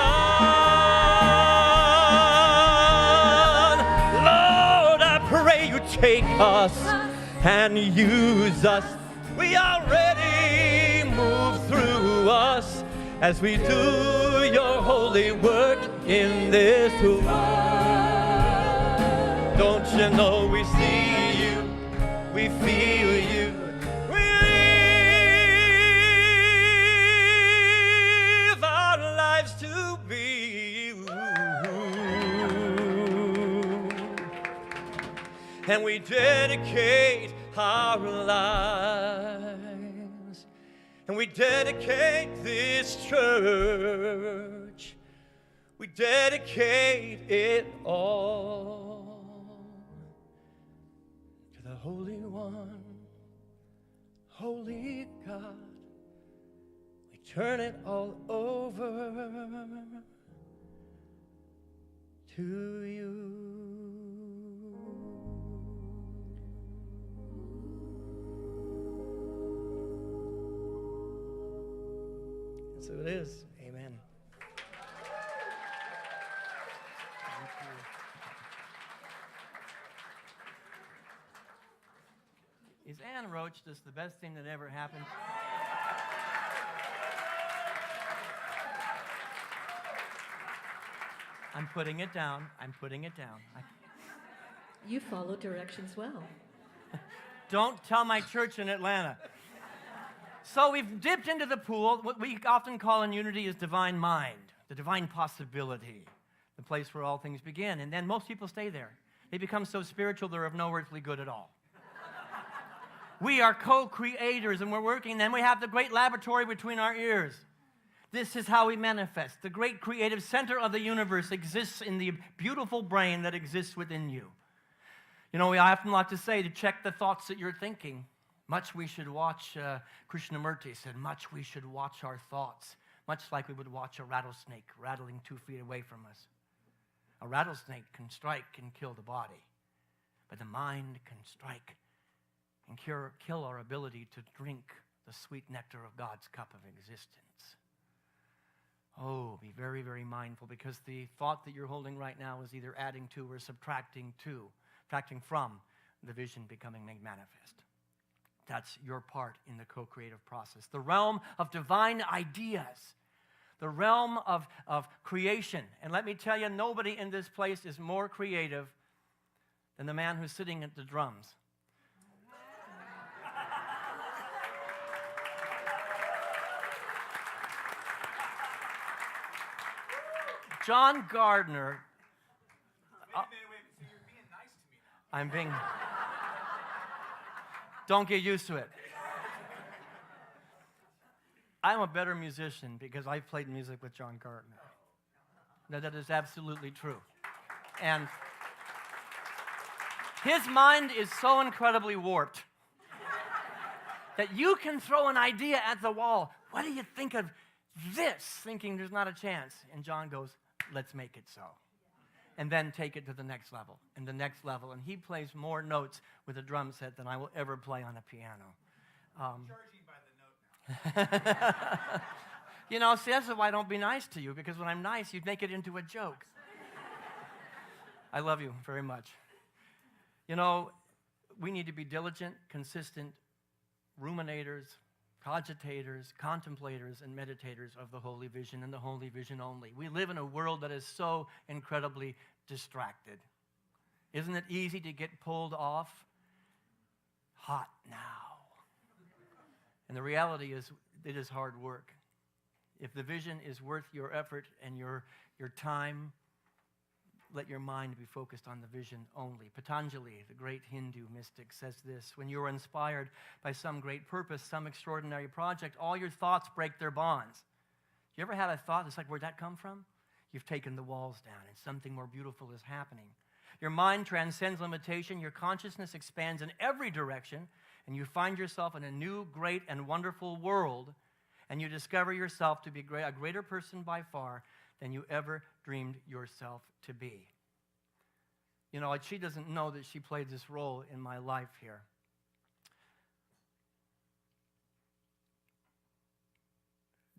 G: Lord, I pray you take us and use us. We are ready, move through us as we do your holy work in this world. Don't you know we see you, we feel you. We live our lives to be you. And we dedicate our lives, and we dedicate this church, we dedicate it all to the Holy One, Holy God, we turn it all over to you. And so it is. Amen.
E: Is Ann Roach just the best thing that ever happened? I'm putting it down. I'm putting it down.
D: You follow directions well.
E: Don't tell my church in Atlanta. So we've dipped into the pool. What we often call in unity is divine mind, the divine possibility, the place where all things begin. And then most people stay there. They become so spiritual they're of no earthly good at all. We are co-creators and we're working. Then we have the great laboratory between our ears. This is how we manifest. The great creative center of the universe exists in the beautiful brain that exists within you. You know, we often like to say to check the thoughts that you're thinking. Much we should watch, Krishnamurti said, much we should watch our thoughts, much like we would watch a rattlesnake rattling 2 feet away from us. A rattlesnake can strike and kill the body, but the mind can strike and kill our ability to drink the sweet nectar of God's cup of existence. Oh, be very, very mindful, because the thought that you're holding right now is either adding to or subtracting from the vision becoming made manifest. That's your part in the co-creative process. The realm of divine ideas, the realm of creation. And let me tell you, nobody in this place is more creative than the man who's sitting at the drums. John Gardner.
H: Wait. So you're being nice to me now.
E: I'm being. Don't get used to it. I'm a better musician because I've played music with John Gardner. Now, that is absolutely true. And his mind is so incredibly warped that you can throw an idea at the wall. What do you think of this? Thinking there's not a chance. And John goes, let's make it so. And then take it to the next level, and the next level. And he plays more notes with a drum set than I will ever play on a piano.
H: Charging by the note now.
E: You know, see, that's why I don't be nice to you, because when I'm nice, you'd make it into a joke. I love you very much. You know, we need to be diligent, consistent ruminators, cogitators, contemplators, and meditators of the holy vision, and the holy vision only. We live in a world that is so incredibly distracted. Isn't it easy to get pulled off? Hot now. And the reality is, it is hard work. If the vision is worth your effort and your time, let your mind be focused on the vision only. Patanjali, the great Hindu mystic, says this: when you are inspired by some great purpose, some extraordinary project, all your thoughts break their bonds. You ever had a thought that's like, where'd that come from? You've taken the walls down and something more beautiful is happening. Your mind transcends limitation. Your consciousness expands in every direction, and you find yourself in a new, great, and wonderful world, and you discover yourself to be a greater person by far than you ever dreamed yourself to be. You know, she doesn't know that she played this role in my life here.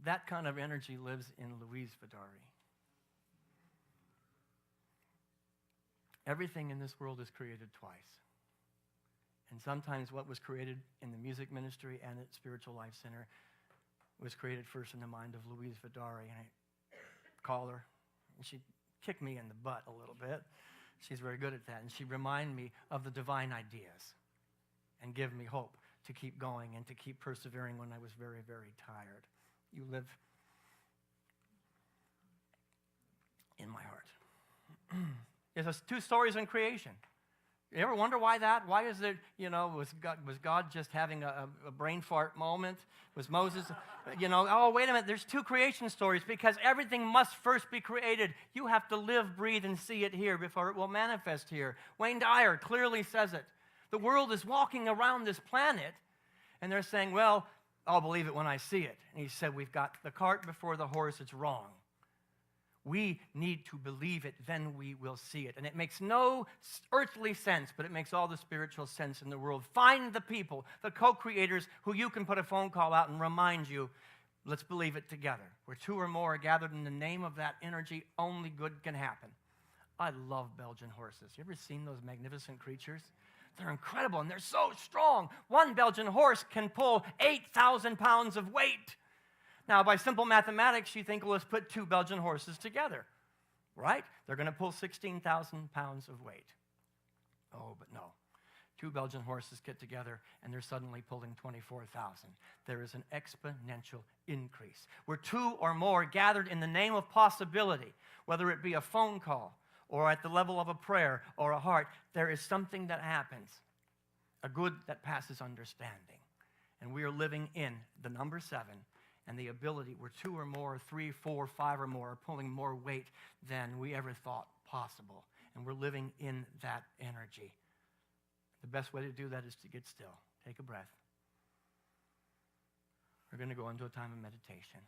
E: That kind of energy lives in Louise Vidari. Everything in this world is created twice. And sometimes what was created in the music ministry and at Spiritual Life Center was created first in the mind of Louise Vidari. And I call her, and she'd kick me in the butt a little bit. She's very good at that. And she'd remind me of the divine ideas and give me hope to keep going and to keep persevering when I was very, very tired. You live in my heart. There's 2 stories in creation. You ever wonder why that? Why is it, you know, was God just having a brain fart moment? Was Moses, you know, oh, wait a minute, there's 2 creation stories, because everything must first be created. You have to live, breathe, and see it here before it will manifest here. Wayne Dyer clearly says it. The world is walking around this planet, And they're saying, well, I'll believe it when I see it. And he said, we've got the cart before the horse. It's wrong. We need to believe it, then we will see it. And it makes no earthly sense, but it makes all the spiritual sense in the world. Find the people, the co-creators, who you can put a phone call out and remind you, let's believe it together. Where two or more are gathered in the name of that energy, only good can happen. I love Belgian horses. You ever seen those magnificent creatures? They're incredible, and they're so strong. One Belgian horse can pull 8,000 pounds of weight. Now, by simple mathematics, you think, well, let's put two Belgian horses together, right? They're going to pull 16,000 pounds of weight. Oh, but no. Two Belgian horses get together, and they're suddenly pulling 24,000. There is an exponential increase. Where two or more gathered in the name of possibility, whether it be a phone call or at the level of a prayer or a heart, there is something that happens, a good that passes understanding. And we are living in the number 7, and the ability where 2 or more, 3, 4, 5 or more are pulling more weight than we ever thought possible. And we're living in that energy. The best way to do that is to get still. Take a breath. We're going to go into a time of meditation.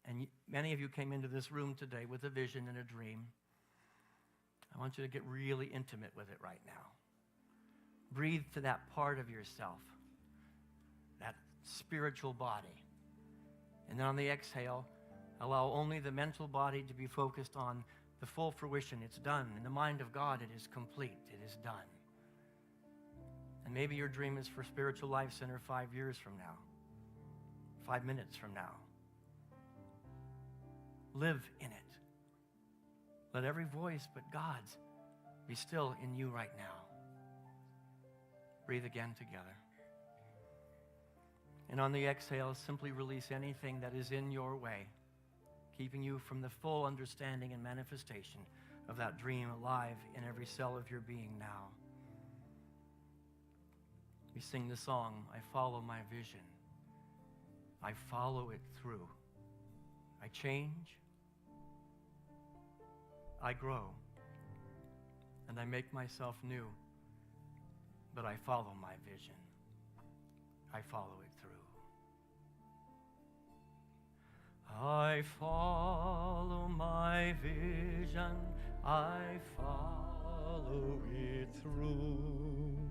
E: And many of you came into this room today with a vision and a dream. I want you to get really intimate with it right now. Breathe to that part of yourself, that spiritual body. And then on the exhale, allow only the mental body to be focused on the full fruition. It's done. In the mind of God, it is complete. It is done. And maybe your dream is for Spiritual Life Center 5 years from now, 5 minutes from now. Live in it. Let every voice but God's be still in you right now. Breathe again together. And on the exhale, simply release anything that is in your way, keeping you from the full understanding and manifestation of that dream alive in every cell of your being now. We sing the song, I follow my vision. I follow it through. I change. I grow. And I make myself new. But I follow my vision. I follow it through. I follow my vision. I follow it through.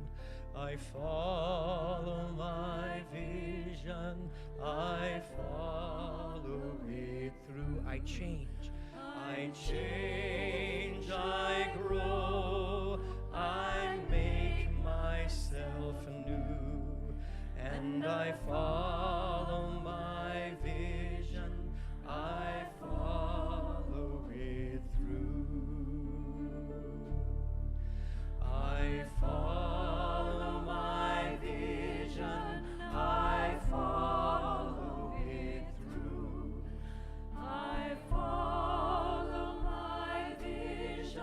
E: I follow my vision. I follow it through. I change. I change. I grow. I make myself new. And I follow my vision. I follow it through. I follow my vision. I follow it through. I follow my vision.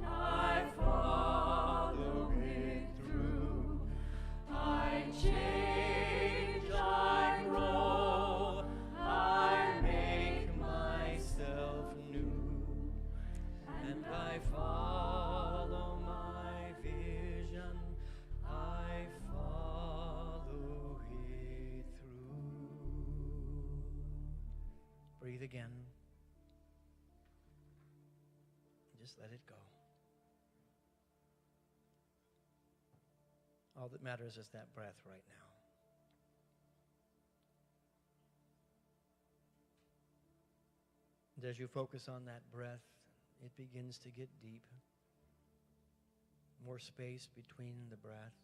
E: I follow it through. I change. I grow. I make myself new. And I follow my vision. I follow it through. Breathe again. Just let it go. All that matters is that breath right now. And as you focus on that breath, it begins to get deep. More space between the breath.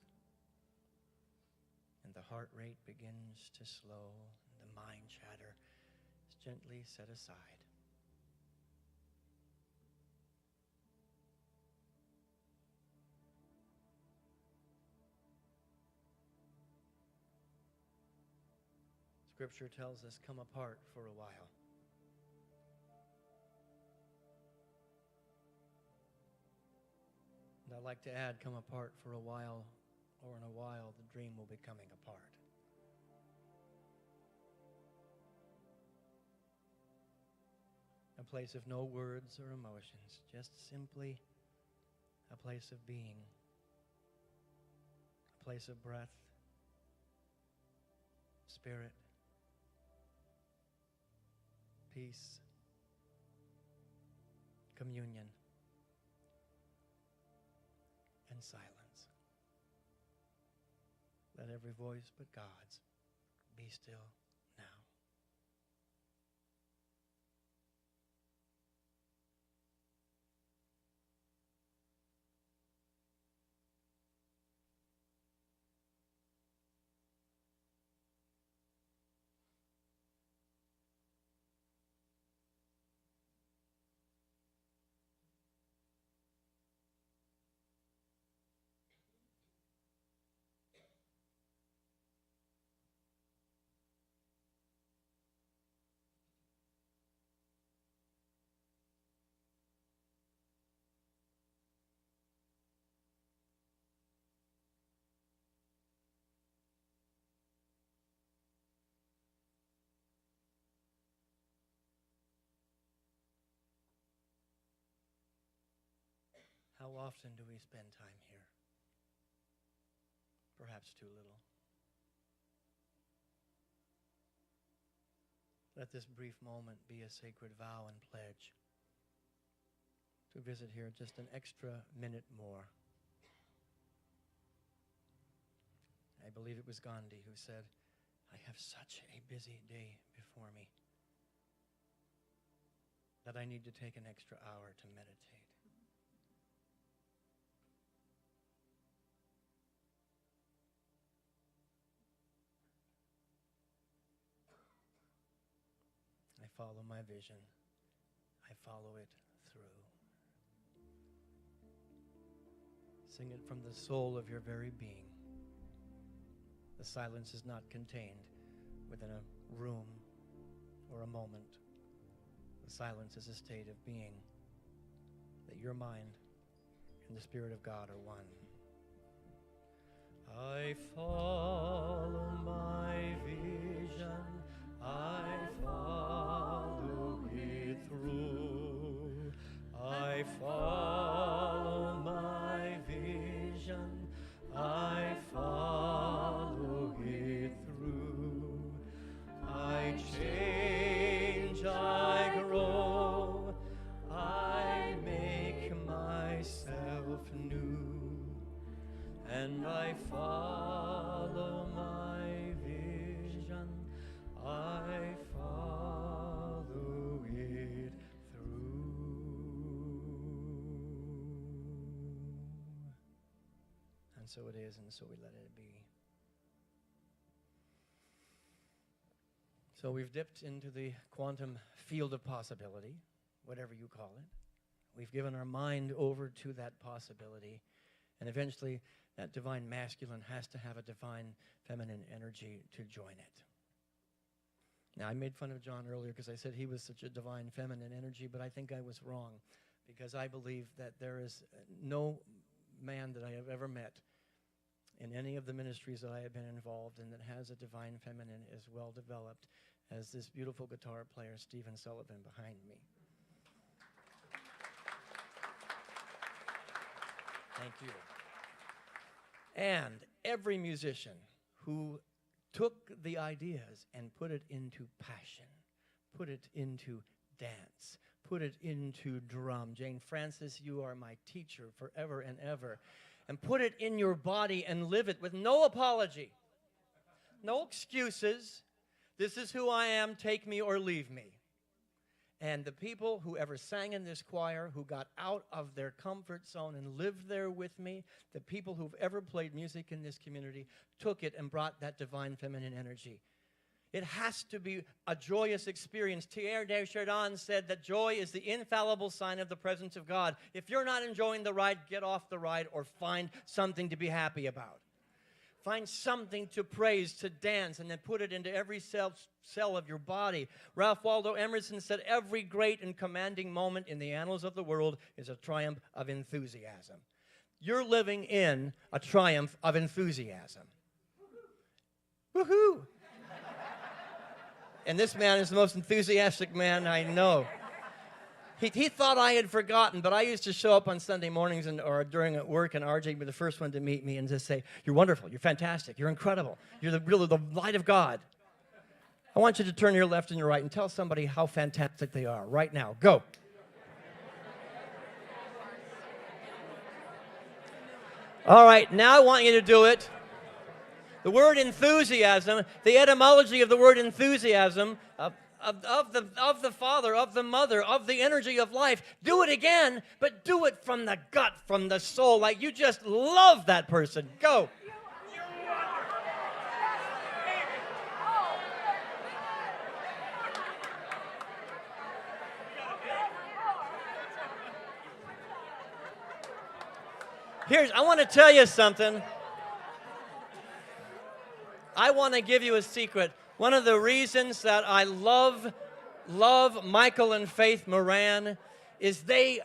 E: And the heart rate begins to slow. And the mind chatter is gently set aside. Scripture tells us, come apart for a while. And I'd like to add, come apart for a while, or in a while, the dream will be coming apart. A place of no words or emotions, just simply a place of being, a place of breath,
I: spirit, peace, communion, and silence. Let every voice but God's be still now. How often do we spend time here? Perhaps too little. Let this brief moment be a sacred vow and pledge to visit here just an extra minute more. I believe it was Gandhi who said, "I have such a busy day before me that I need to take an extra hour to meditate." I follow my vision. I follow it through. Sing it from the soul of your very being. The silence is not contained within a room or a moment. The silence is a state of being, that your mind and the Spirit of God are one. I follow my vision, I follow it through. I follow my vision, I follow it through. I change, I grow, I make myself new, and I follow my vision, I follow it through. And so it is, and so we let it be. So we've dipped into the quantum field of possibility, whatever you call it. We've given our mind over to that possibility, and eventually that divine masculine has to have a divine feminine energy to join it. Now, I made fun of John earlier because I said he was such a divine feminine energy, but I think I was wrong, because I believe that there is no man that I have ever met in any of the ministries that I have been involved in that has a divine feminine as well developed as this beautiful guitar player, Stephen Sullivan, behind me. Thank you. And every musician who took the ideas and put it into passion, put it into dance, put it into drum. Jane Francis, you are my teacher forever and ever. And put it in your body and live it with no apology, no excuses. This is who I am, take me or leave me. And the people who ever sang in this choir, who got out of their comfort zone and lived there with me, the people who've ever played music in this community, took it and brought that divine feminine energy. It has to be a joyous experience. Thierry Desjardins said that joy is the infallible sign of the presence of God. If you're not enjoying the ride, get off the ride or find something to be happy about. Find something to praise, to dance, and then put it into every cell of your body. Ralph Waldo Emerson said, every great and commanding moment in the annals of the world is a triumph of enthusiasm. You're living in a triumph of enthusiasm. Woohoo! And this man is the most enthusiastic man I know. He thought I had forgotten, but I used to show up on Sunday mornings or during work, and RJ would be the first one to meet me and just say, "You're wonderful, you're fantastic, you're incredible, you're really the light of God." I want you to turn your left and your right and tell somebody how fantastic they are right now. Go. All right, now I want you to do it. The word enthusiasm, the etymology of the word enthusiasm, of the father, of the mother, of the energy of life. Do it again, but do it from the gut, from the soul, like you just love that person. Go. I want to tell you something. I want to give you a secret. One of the reasons that I love Michael and Faith Moran is they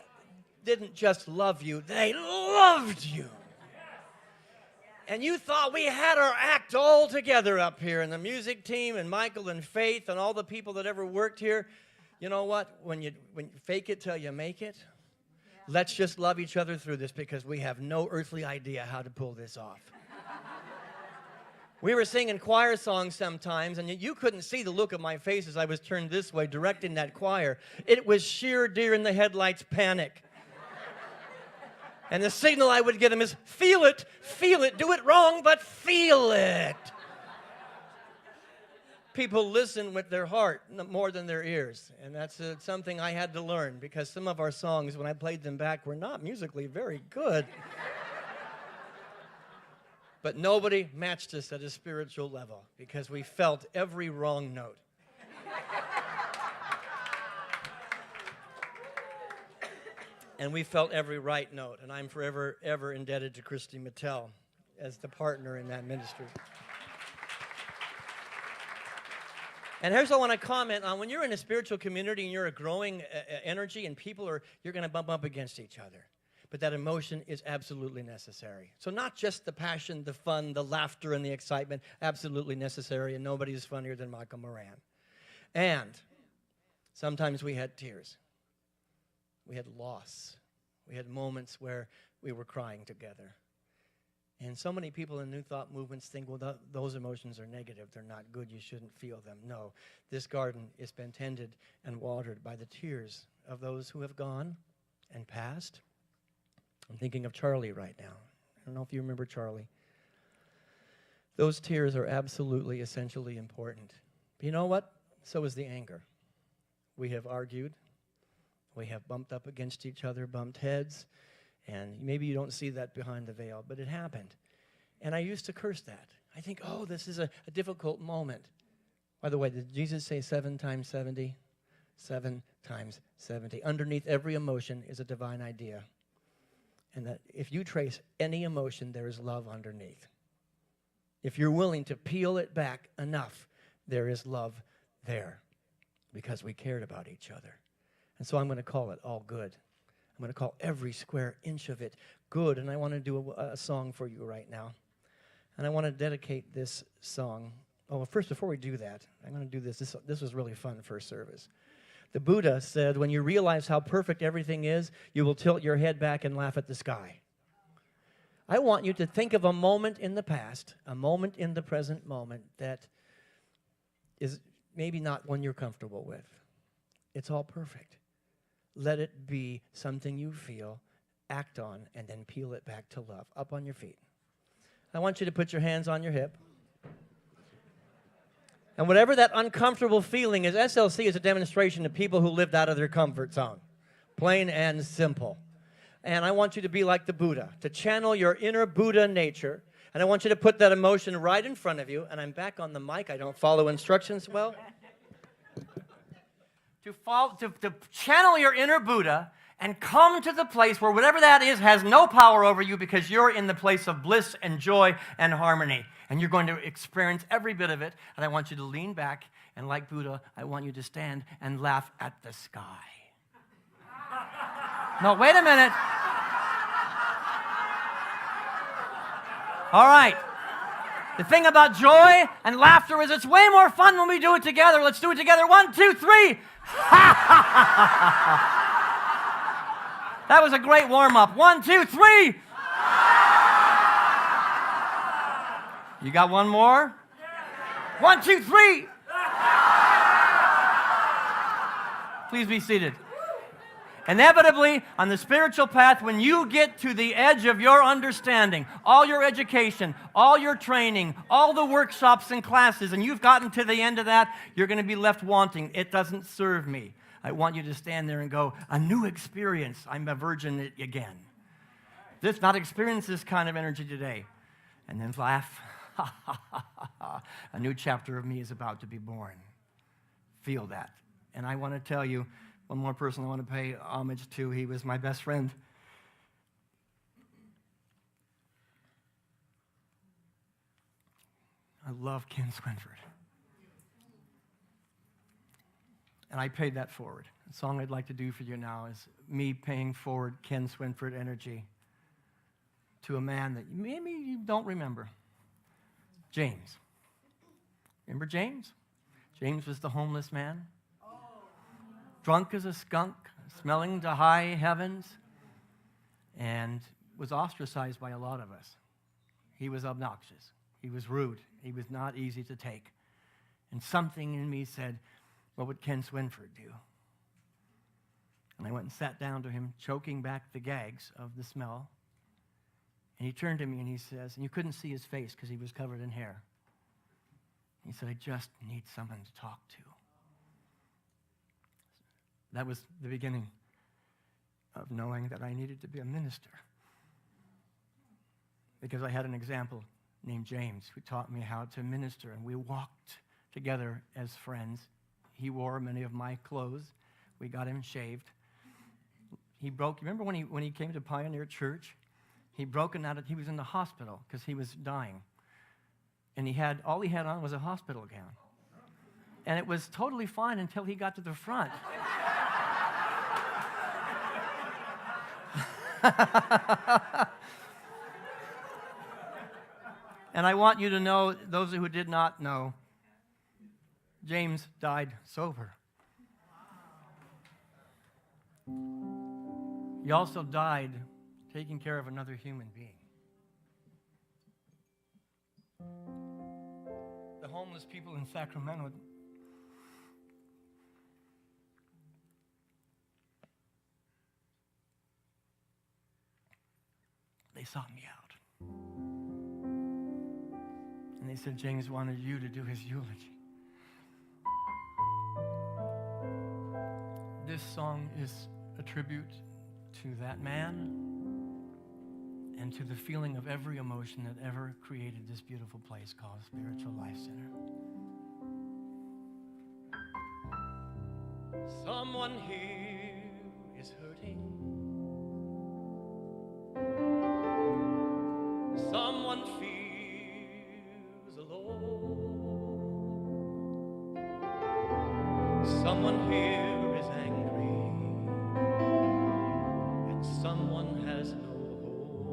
I: didn't just love you, they loved you. And you thought we had our act all together up here, and the music team and Michael and Faith and all the people that ever worked here. You know what? When you fake it till you make it, let's just love each other through this, because we have no earthly idea how to pull this off. We were singing choir songs sometimes, and you couldn't see the look of my face as I was turned this way directing that choir. It was sheer deer in the headlights panic. And the signal I would get them is, feel it, do it wrong, but feel it. People listen with their heart more than their ears, and that's something I had to learn, because some of our songs, when I played them back, were not musically very good. But nobody matched us at a spiritual level, because we felt every wrong note. And we felt every right note, and I'm forever, ever indebted to Christy Mattel as the partner in that ministry. And here's what I want to comment on. When you're in a spiritual community and you're a growing energy and you're going to bump up against each other. But that emotion is absolutely necessary. So not just the passion, the fun, the laughter, and the excitement, absolutely necessary, and nobody is funnier than Michael Moran. And sometimes we had tears. We had loss. We had moments where we were crying together. And so many people in New Thought movements think, well, those emotions are negative. They're not good. You shouldn't feel them. No, this garden has been tended and watered by the tears of those who have gone and passed. I'm thinking of Charlie right now. I don't know if you remember Charlie. Those tears are absolutely, essentially important. But you know what? So is the anger. We have argued. We have bumped up against each other, bumped heads. And maybe you don't see that behind the veil, but it happened. And I used to curse that. I think, oh, this is a difficult moment. By the way, did Jesus say 7 times 70? 7 times 70. Underneath every emotion is a divine idea. And that if you trace any emotion, there is love underneath. If you're willing to peel it back enough, there is love there, because we cared about each other. And so I'm going to call it all good. I'm going to call every square inch of it good. And I want to do a song for you right now. And I want to dedicate this song. Oh, first, before we do that, I'm going to do this. This was really fun first service. The Buddha said, when you realize how perfect everything is, you will tilt your head back and laugh at the sky. I want you to think of a moment in the past, a moment in the present moment that is maybe not one you're comfortable with. It's all perfect. Let it be something you feel, act on, and then peel it back to love. Up on your feet. I want you to put your hands on your hip. And whatever that uncomfortable feeling is, SLC is a demonstration of people who lived out of their comfort zone. Plain and simple. And I want you to be like the Buddha, to channel your inner Buddha nature. And I want you to put that emotion right in front of you. And I'm back on the mic. I don't follow instructions well.
E: To channel your inner Buddha and come to the place where whatever that is has no power over you, because you're in the place of bliss and joy and harmony. And you're going to experience every bit of it. And I want you to lean back, and like Buddha, I want you to stand and laugh at the sky. No, wait a minute. All right. The thing about joy and laughter is it's way more fun when we do it together. Let's do it together. 1, 2, 3. That was a great warm-up. 1, 2, 3. You got one more? 1, 2, 3. Please be seated. Inevitably, on the spiritual path, when you get to the edge of your understanding, all your education, all your training, all the workshops and classes, and you've gotten to the end of that, you're going to be left wanting. It doesn't serve me. I want you to stand there and go, a new experience. I'm a virgin again. Let's not experience this kind of energy today. And then laugh. A new chapter of me is about to be born. Feel that. And I want to tell you, one more person I want to pay homage to. He was my best friend. I love Ken Swinford. And I paid that forward. The song I'd like to do for you now is me paying forward Ken Swinford energy to a man that maybe you don't remember. James. Remember James? James was the homeless man. Drunk as a skunk, smelling to high heavens, and was ostracized by a lot of us. He was obnoxious. He was rude. He was not easy to take. And something in me said, what would Ken Swinford do? And I went and sat down to him, choking back the gags of the smell. And he turned to me and he says, and you couldn't see his face because he was covered in hair. He said, I just need someone to talk to. That was the beginning of knowing that I needed to be a minister. Because I had an example named James who taught me how to minister, and we walked together as friends. He wore many of my clothes. We got him shaved. He broke, remember when he came to Pioneer Church? He was in the hospital because he was dying. And all he had on was a hospital gown. And it was totally fine until he got to the front. And I want you to know, those who did not know, James died sober. He also died taking care of another human being. The homeless people in Sacramento, they sought me out. And they said, James wanted you to do his eulogy. This song is a tribute to that man and to the feeling of every emotion that ever created this beautiful place called Spiritual Life Center. Someone here is hurting. Someone feels alone. Someone here is angry, and someone has no hope.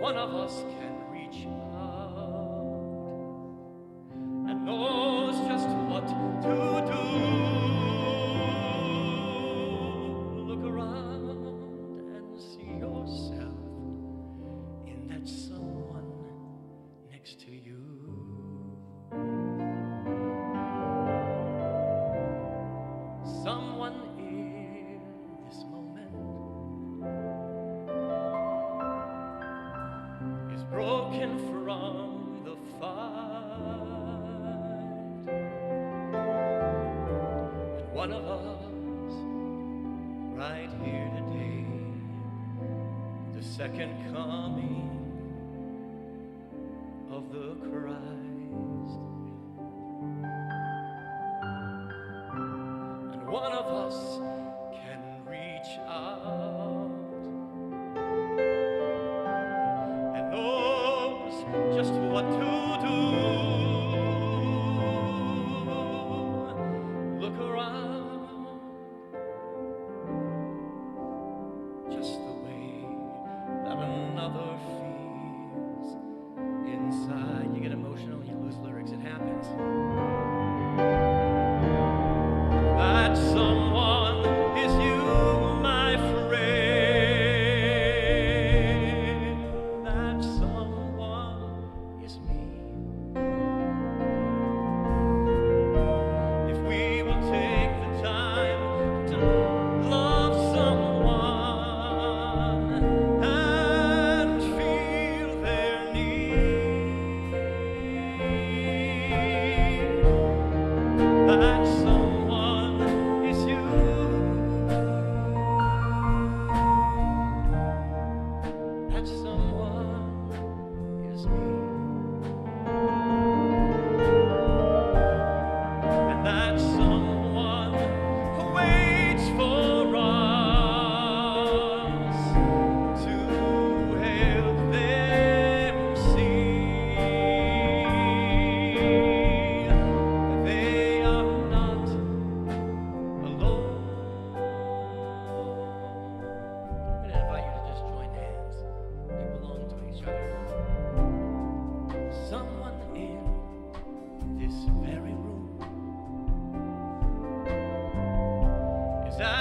E: One of us can reach out and knows just what to do. Look around and see yourself in that someone next to you. Someone in this moment is broken from the fight, and one of us right here today, the second coming of the Christ. And one of us can reach out and knows just what to do. Look around, just the way that another feels inside. You get emotional, you lose lyrics, it happens. That someone is you, my friend. That someone is me.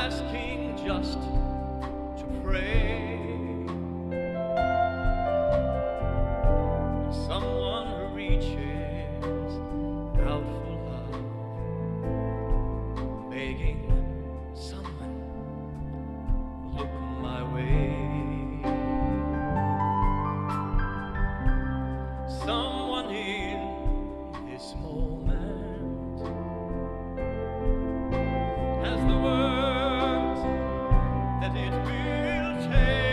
G: asking just to pray. Someone who reaches out for love, begging someone look my way. Someone in this moment has the words that it will take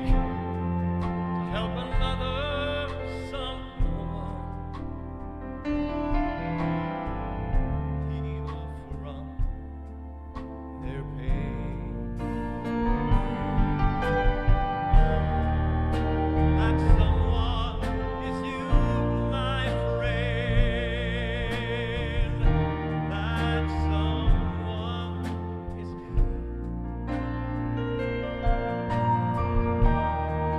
G: to help another someone heal from their pain. That someone is you, my friend. That someone is me.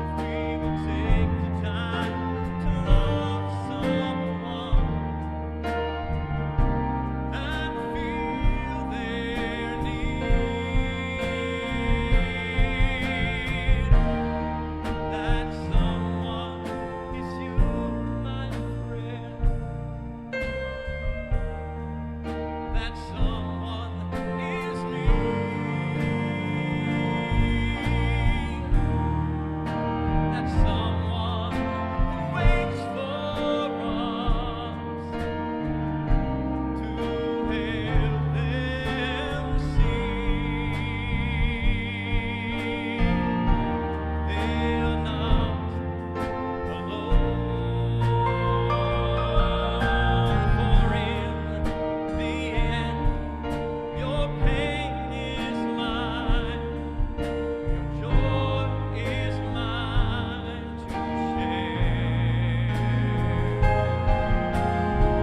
G: If we will take the time to love someone and feel their need, that someone is you, my friend. That someone is me. That someone who waits for us to help them see they are not alone. For in the end, your pain is mine, your joy is mine to share.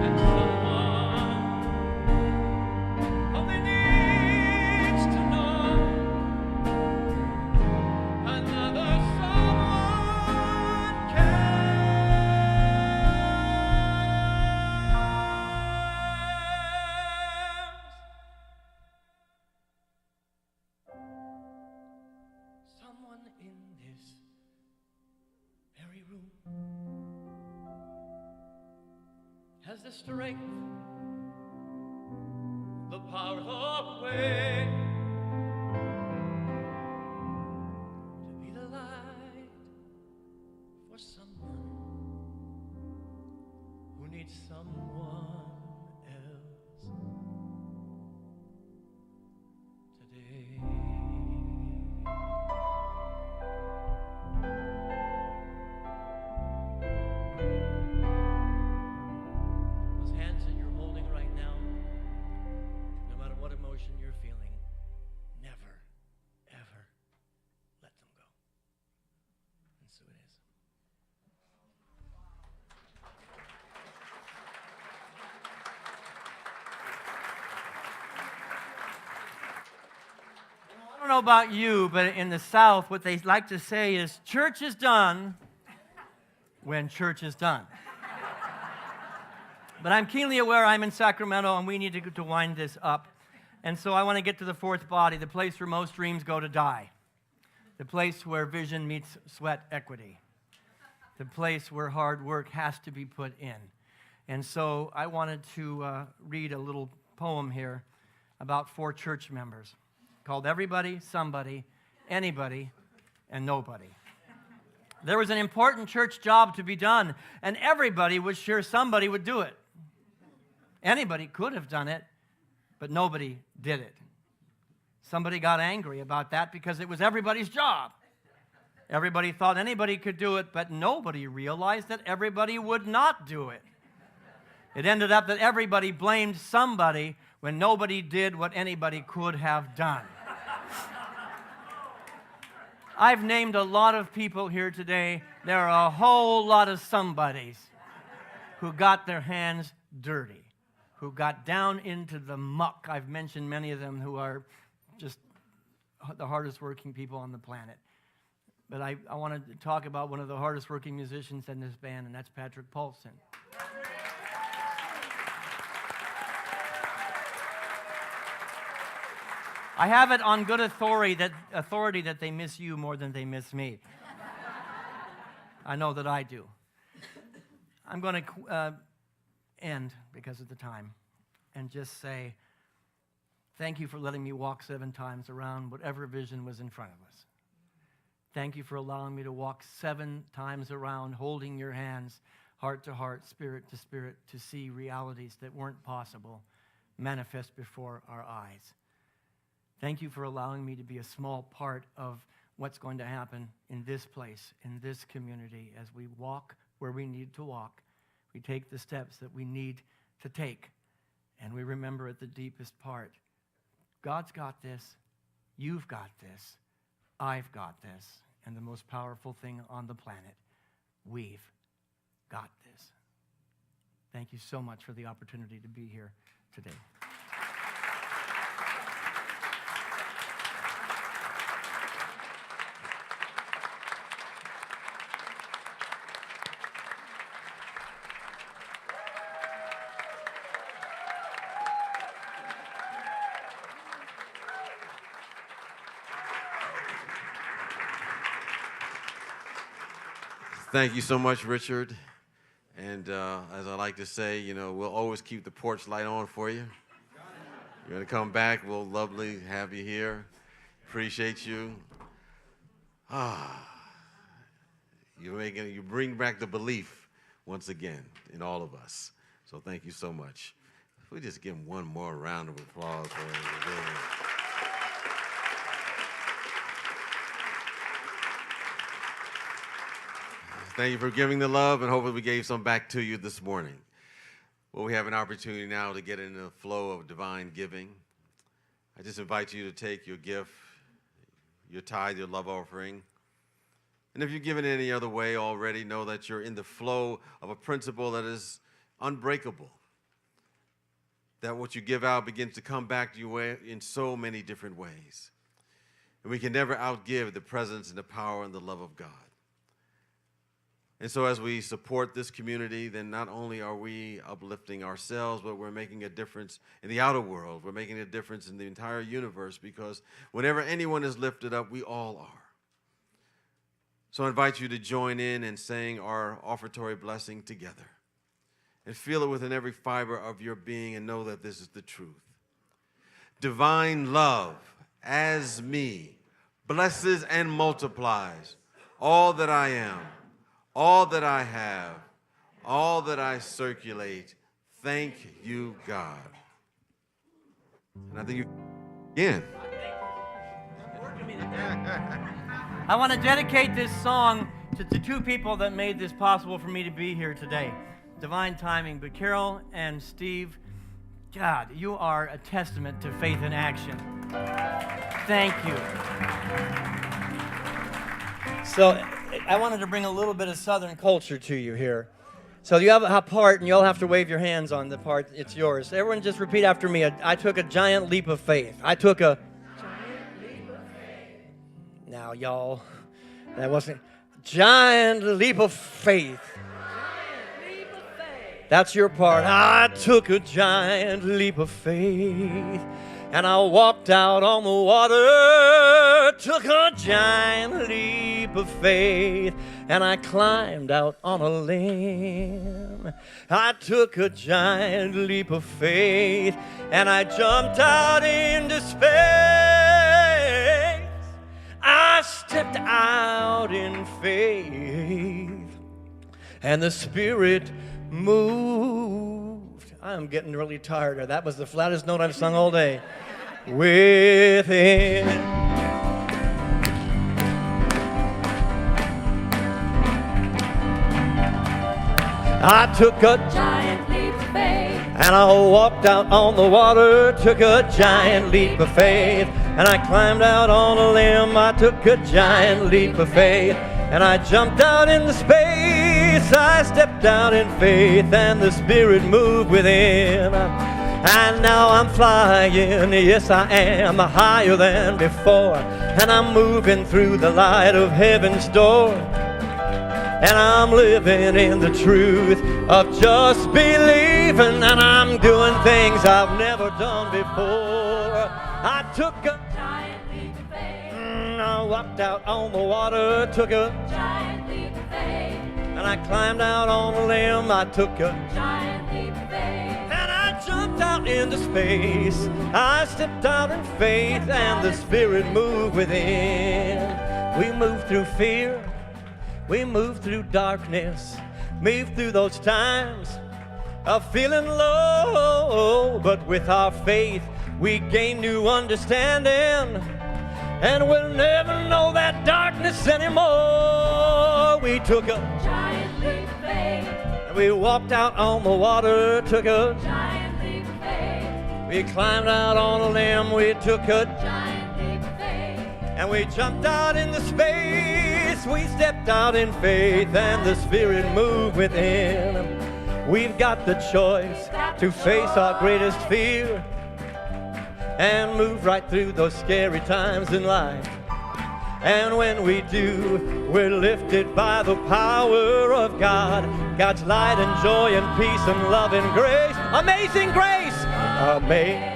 G: And someone only needs to know another someone cares. Someone in this very room has the strength, the power of way to be the light for someone who needs someone else today. Those hands that you're holding right now, no matter what emotion you're feeling, never, ever let them go. And so it is.
E: I don't know about you, but in the South, what they like to say is church is done when church is done. But I'm keenly aware I'm in Sacramento and we need to wind this up. And so I want to get to the fourth body, the place where most dreams go to die, the place where vision meets sweat equity, the place where hard work has to be put in. And so I wanted to read a little poem here about 4 church members called Everybody, Somebody, Anybody, and Nobody. There was an important church job to be done, and everybody was sure somebody would do it. Anybody could have done it, but nobody did it. Somebody got angry about that because it was everybody's job. Everybody thought anybody could do it, but nobody realized that everybody would not do it. It ended up that everybody blamed somebody when nobody did what anybody could have done. I've named a lot of people here today. There are a whole lot of somebodies who got their hands dirty, who got down into the muck. I've mentioned many of them who are just the hardest working people on the planet. But I want to talk about one of the hardest working musicians in this band, and that's Patrick Paulson. I have it on good authority that they miss you more than they miss me. I know that I do. I'm going to end because of the time and just say thank you for letting me walk 7 times around whatever vision was in front of us. Thank you for allowing me to walk 7 times around, holding your hands, heart to heart, spirit to spirit, to see realities that weren't possible manifest before our eyes. Thank you for allowing me to be a small part of what's going to happen in this place, in this community, as we walk where we need to walk. We take the steps that we need to take, and we remember at the deepest part, God's got this, you've got this, I've got this, and the most powerful thing on the planet, we've got this. Thank you so much for the opportunity to be here today.
B: Thank you so much, Richard. And as I like to say, we'll always keep the porch light on for you. You're going to come back. We'll lovely have you here. Appreciate you. You bring back the belief once again in all of us. So thank you so much. If we just give him one more round of applause for him. Thank you for giving the love, and hopefully we gave some back to you this morning. Well, we have an opportunity now to get in the flow of divine giving. I just invite you to take your gift, your tithe, your love offering. And if you're giving any other way already, know that you're in the flow of a principle that is unbreakable. That what you give out begins to come back to you in so many different ways. And we can never outgive the presence and the power and the love of God. And so as we support this community, then not only are we uplifting ourselves, but we're making a difference in the outer world. We're making a difference in the entire universe, because whenever anyone is lifted up, we all are. So I invite you to join in saying our offertory blessing together. And feel it within every fiber of your being and know that this is the truth. Divine love, as me, blesses and multiplies all that I am, all that I have, all that I circulate. Thank you, God. And I think you again.
E: I want to dedicate this song to the 2 people that made this possible for me to be here today. Divine timing, but Carol and Steve, God, you are a testament to faith in action. Thank you. So I wanted to bring a little bit of Southern culture to you here. So you have a part, and you all have to wave your hands on the part. It's yours. Everyone just repeat after me. I took a giant leap of faith. I took a giant leap of faith. Now, y'all, that wasn't giant leap of faith. Giant leap of faith. That's your part. I took a giant leap of faith. And I walked out on the water, took a giant leap of faith, and I climbed out on a limb. I took a giant leap of faith, and I jumped out into space. I stepped out in faith, and the Spirit moved. I'm getting really tired. That was the flattest note I've sung all day. Within. I took a
A: Giant leap of faith.
E: and I walked out on the water, took a giant leap of faith, and I climbed out on a limb. I took a giant leap of faith, and I jumped out into space. I stepped out in faith, and the Spirit moved within. And now I'm flying, yes I am, higher than before. And I'm moving through the light of heaven's door.
G: and I'm living in the truth of just believing, and I'm doing things I've never done before. I took a
A: giant leap of faith.
G: I walked out on the water, took a
A: Giant leap of faith.
G: and I climbed out on a limb. I took a
A: Giant leap of faith.
G: and I jumped out into space. I stepped out in faith, and the Spirit moved within. We moved through fear, we moved through darkness, moved through those times of feeling low. But with our faith, we gain new understanding, and we'll never know that darkness anymore. We took a
A: Giant leap of faith.
G: and we walked out on the water, took a
A: Giant leap of faith.
G: we climbed out on a limb, we took a
A: Giant leap of faith.
G: and we jumped out into space. We stepped out in faith, and the Spirit moved within. We've got the choice to face our greatest fear and move right through those scary times in life. And when we do, we're lifted by the power of God, God's light and joy and peace and love and grace. Amazing grace!
A: Amazing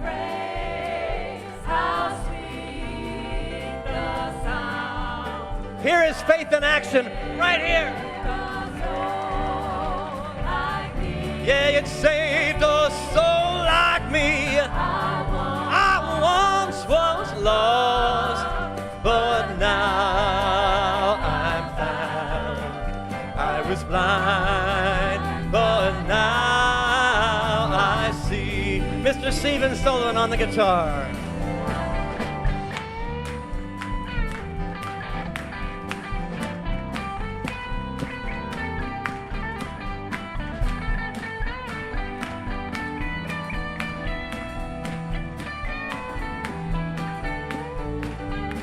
A: grace, how sweet the sound.
G: Here is faith in action, right here. Yeah, it saved a soul like me. I once was lost, but now I'm found. I was blind, but now I see. Mr. Stephen Sullivan on the guitar.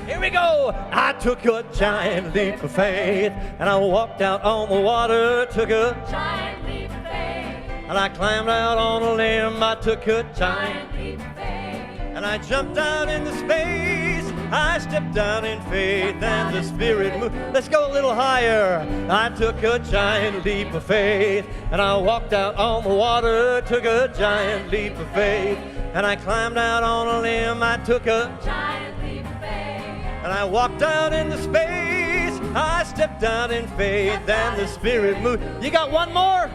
G: Here we go. I took a giant leap of faith, and I walked out on the water, took a
A: Giant leap of faith.
G: and I climbed out on a limb. I took a giant
A: Giant leap of faith.
G: and I jumped out into space. I stepped out in faith, and the Spirit moved. Let's go a little higher. I took a giant leap of faith, and I walked out on the water, took a giant leap of faith, and I climbed out on a limb. I took a
A: Giant leap of faith.
G: and I walked out into space. I stepped out in faith, and the Spirit moved. You got one more?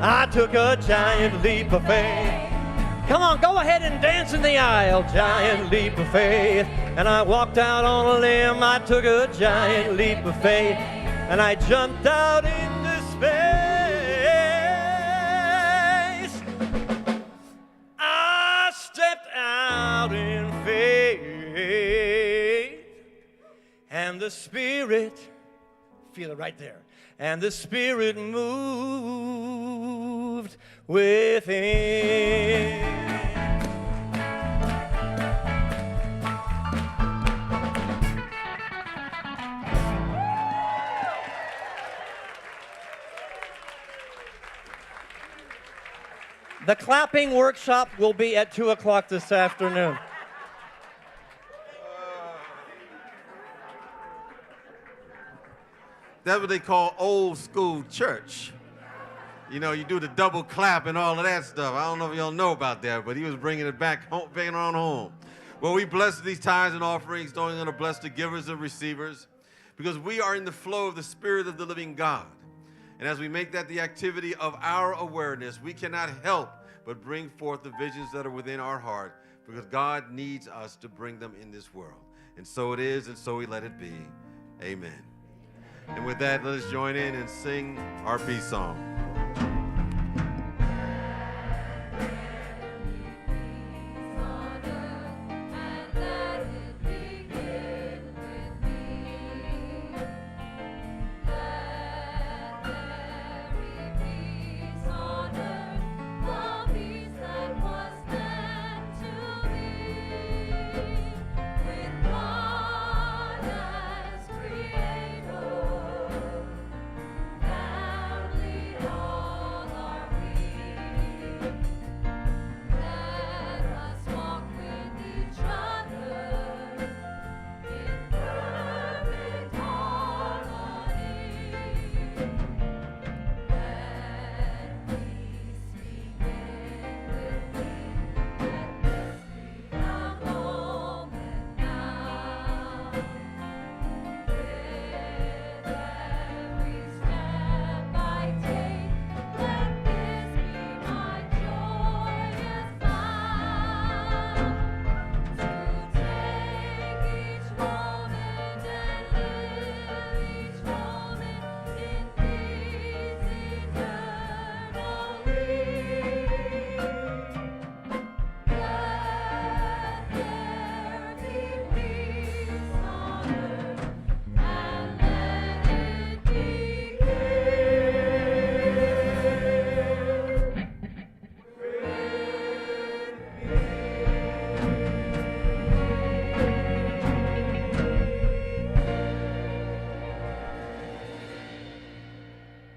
G: I took a giant leap of faith. Come on, go ahead and dance in the aisle. Giant leap of faith. And I walked out on a limb. I took a giant leap of faith, and I jumped out into space. I stepped out in faith, and the Spirit, feel it right there, and the Spirit moved within. The clapping workshop will be at 2 o'clock this afternoon.
B: That's what they call old school church. You know, you do the double clap and all of that stuff. I don't know if y'all know about that, but he was bringing it back home, bringing it on home. Well, we bless these tithes and offerings, knowing going to bless the givers and receivers, because we are in the flow of the Spirit of the living God. And as we make that the activity of our awareness, we cannot help but bring forth the visions that are within our heart, because God needs us to bring them in this world. And so it is, and so we let it be. Amen. And with that, let us join in and sing our peace song.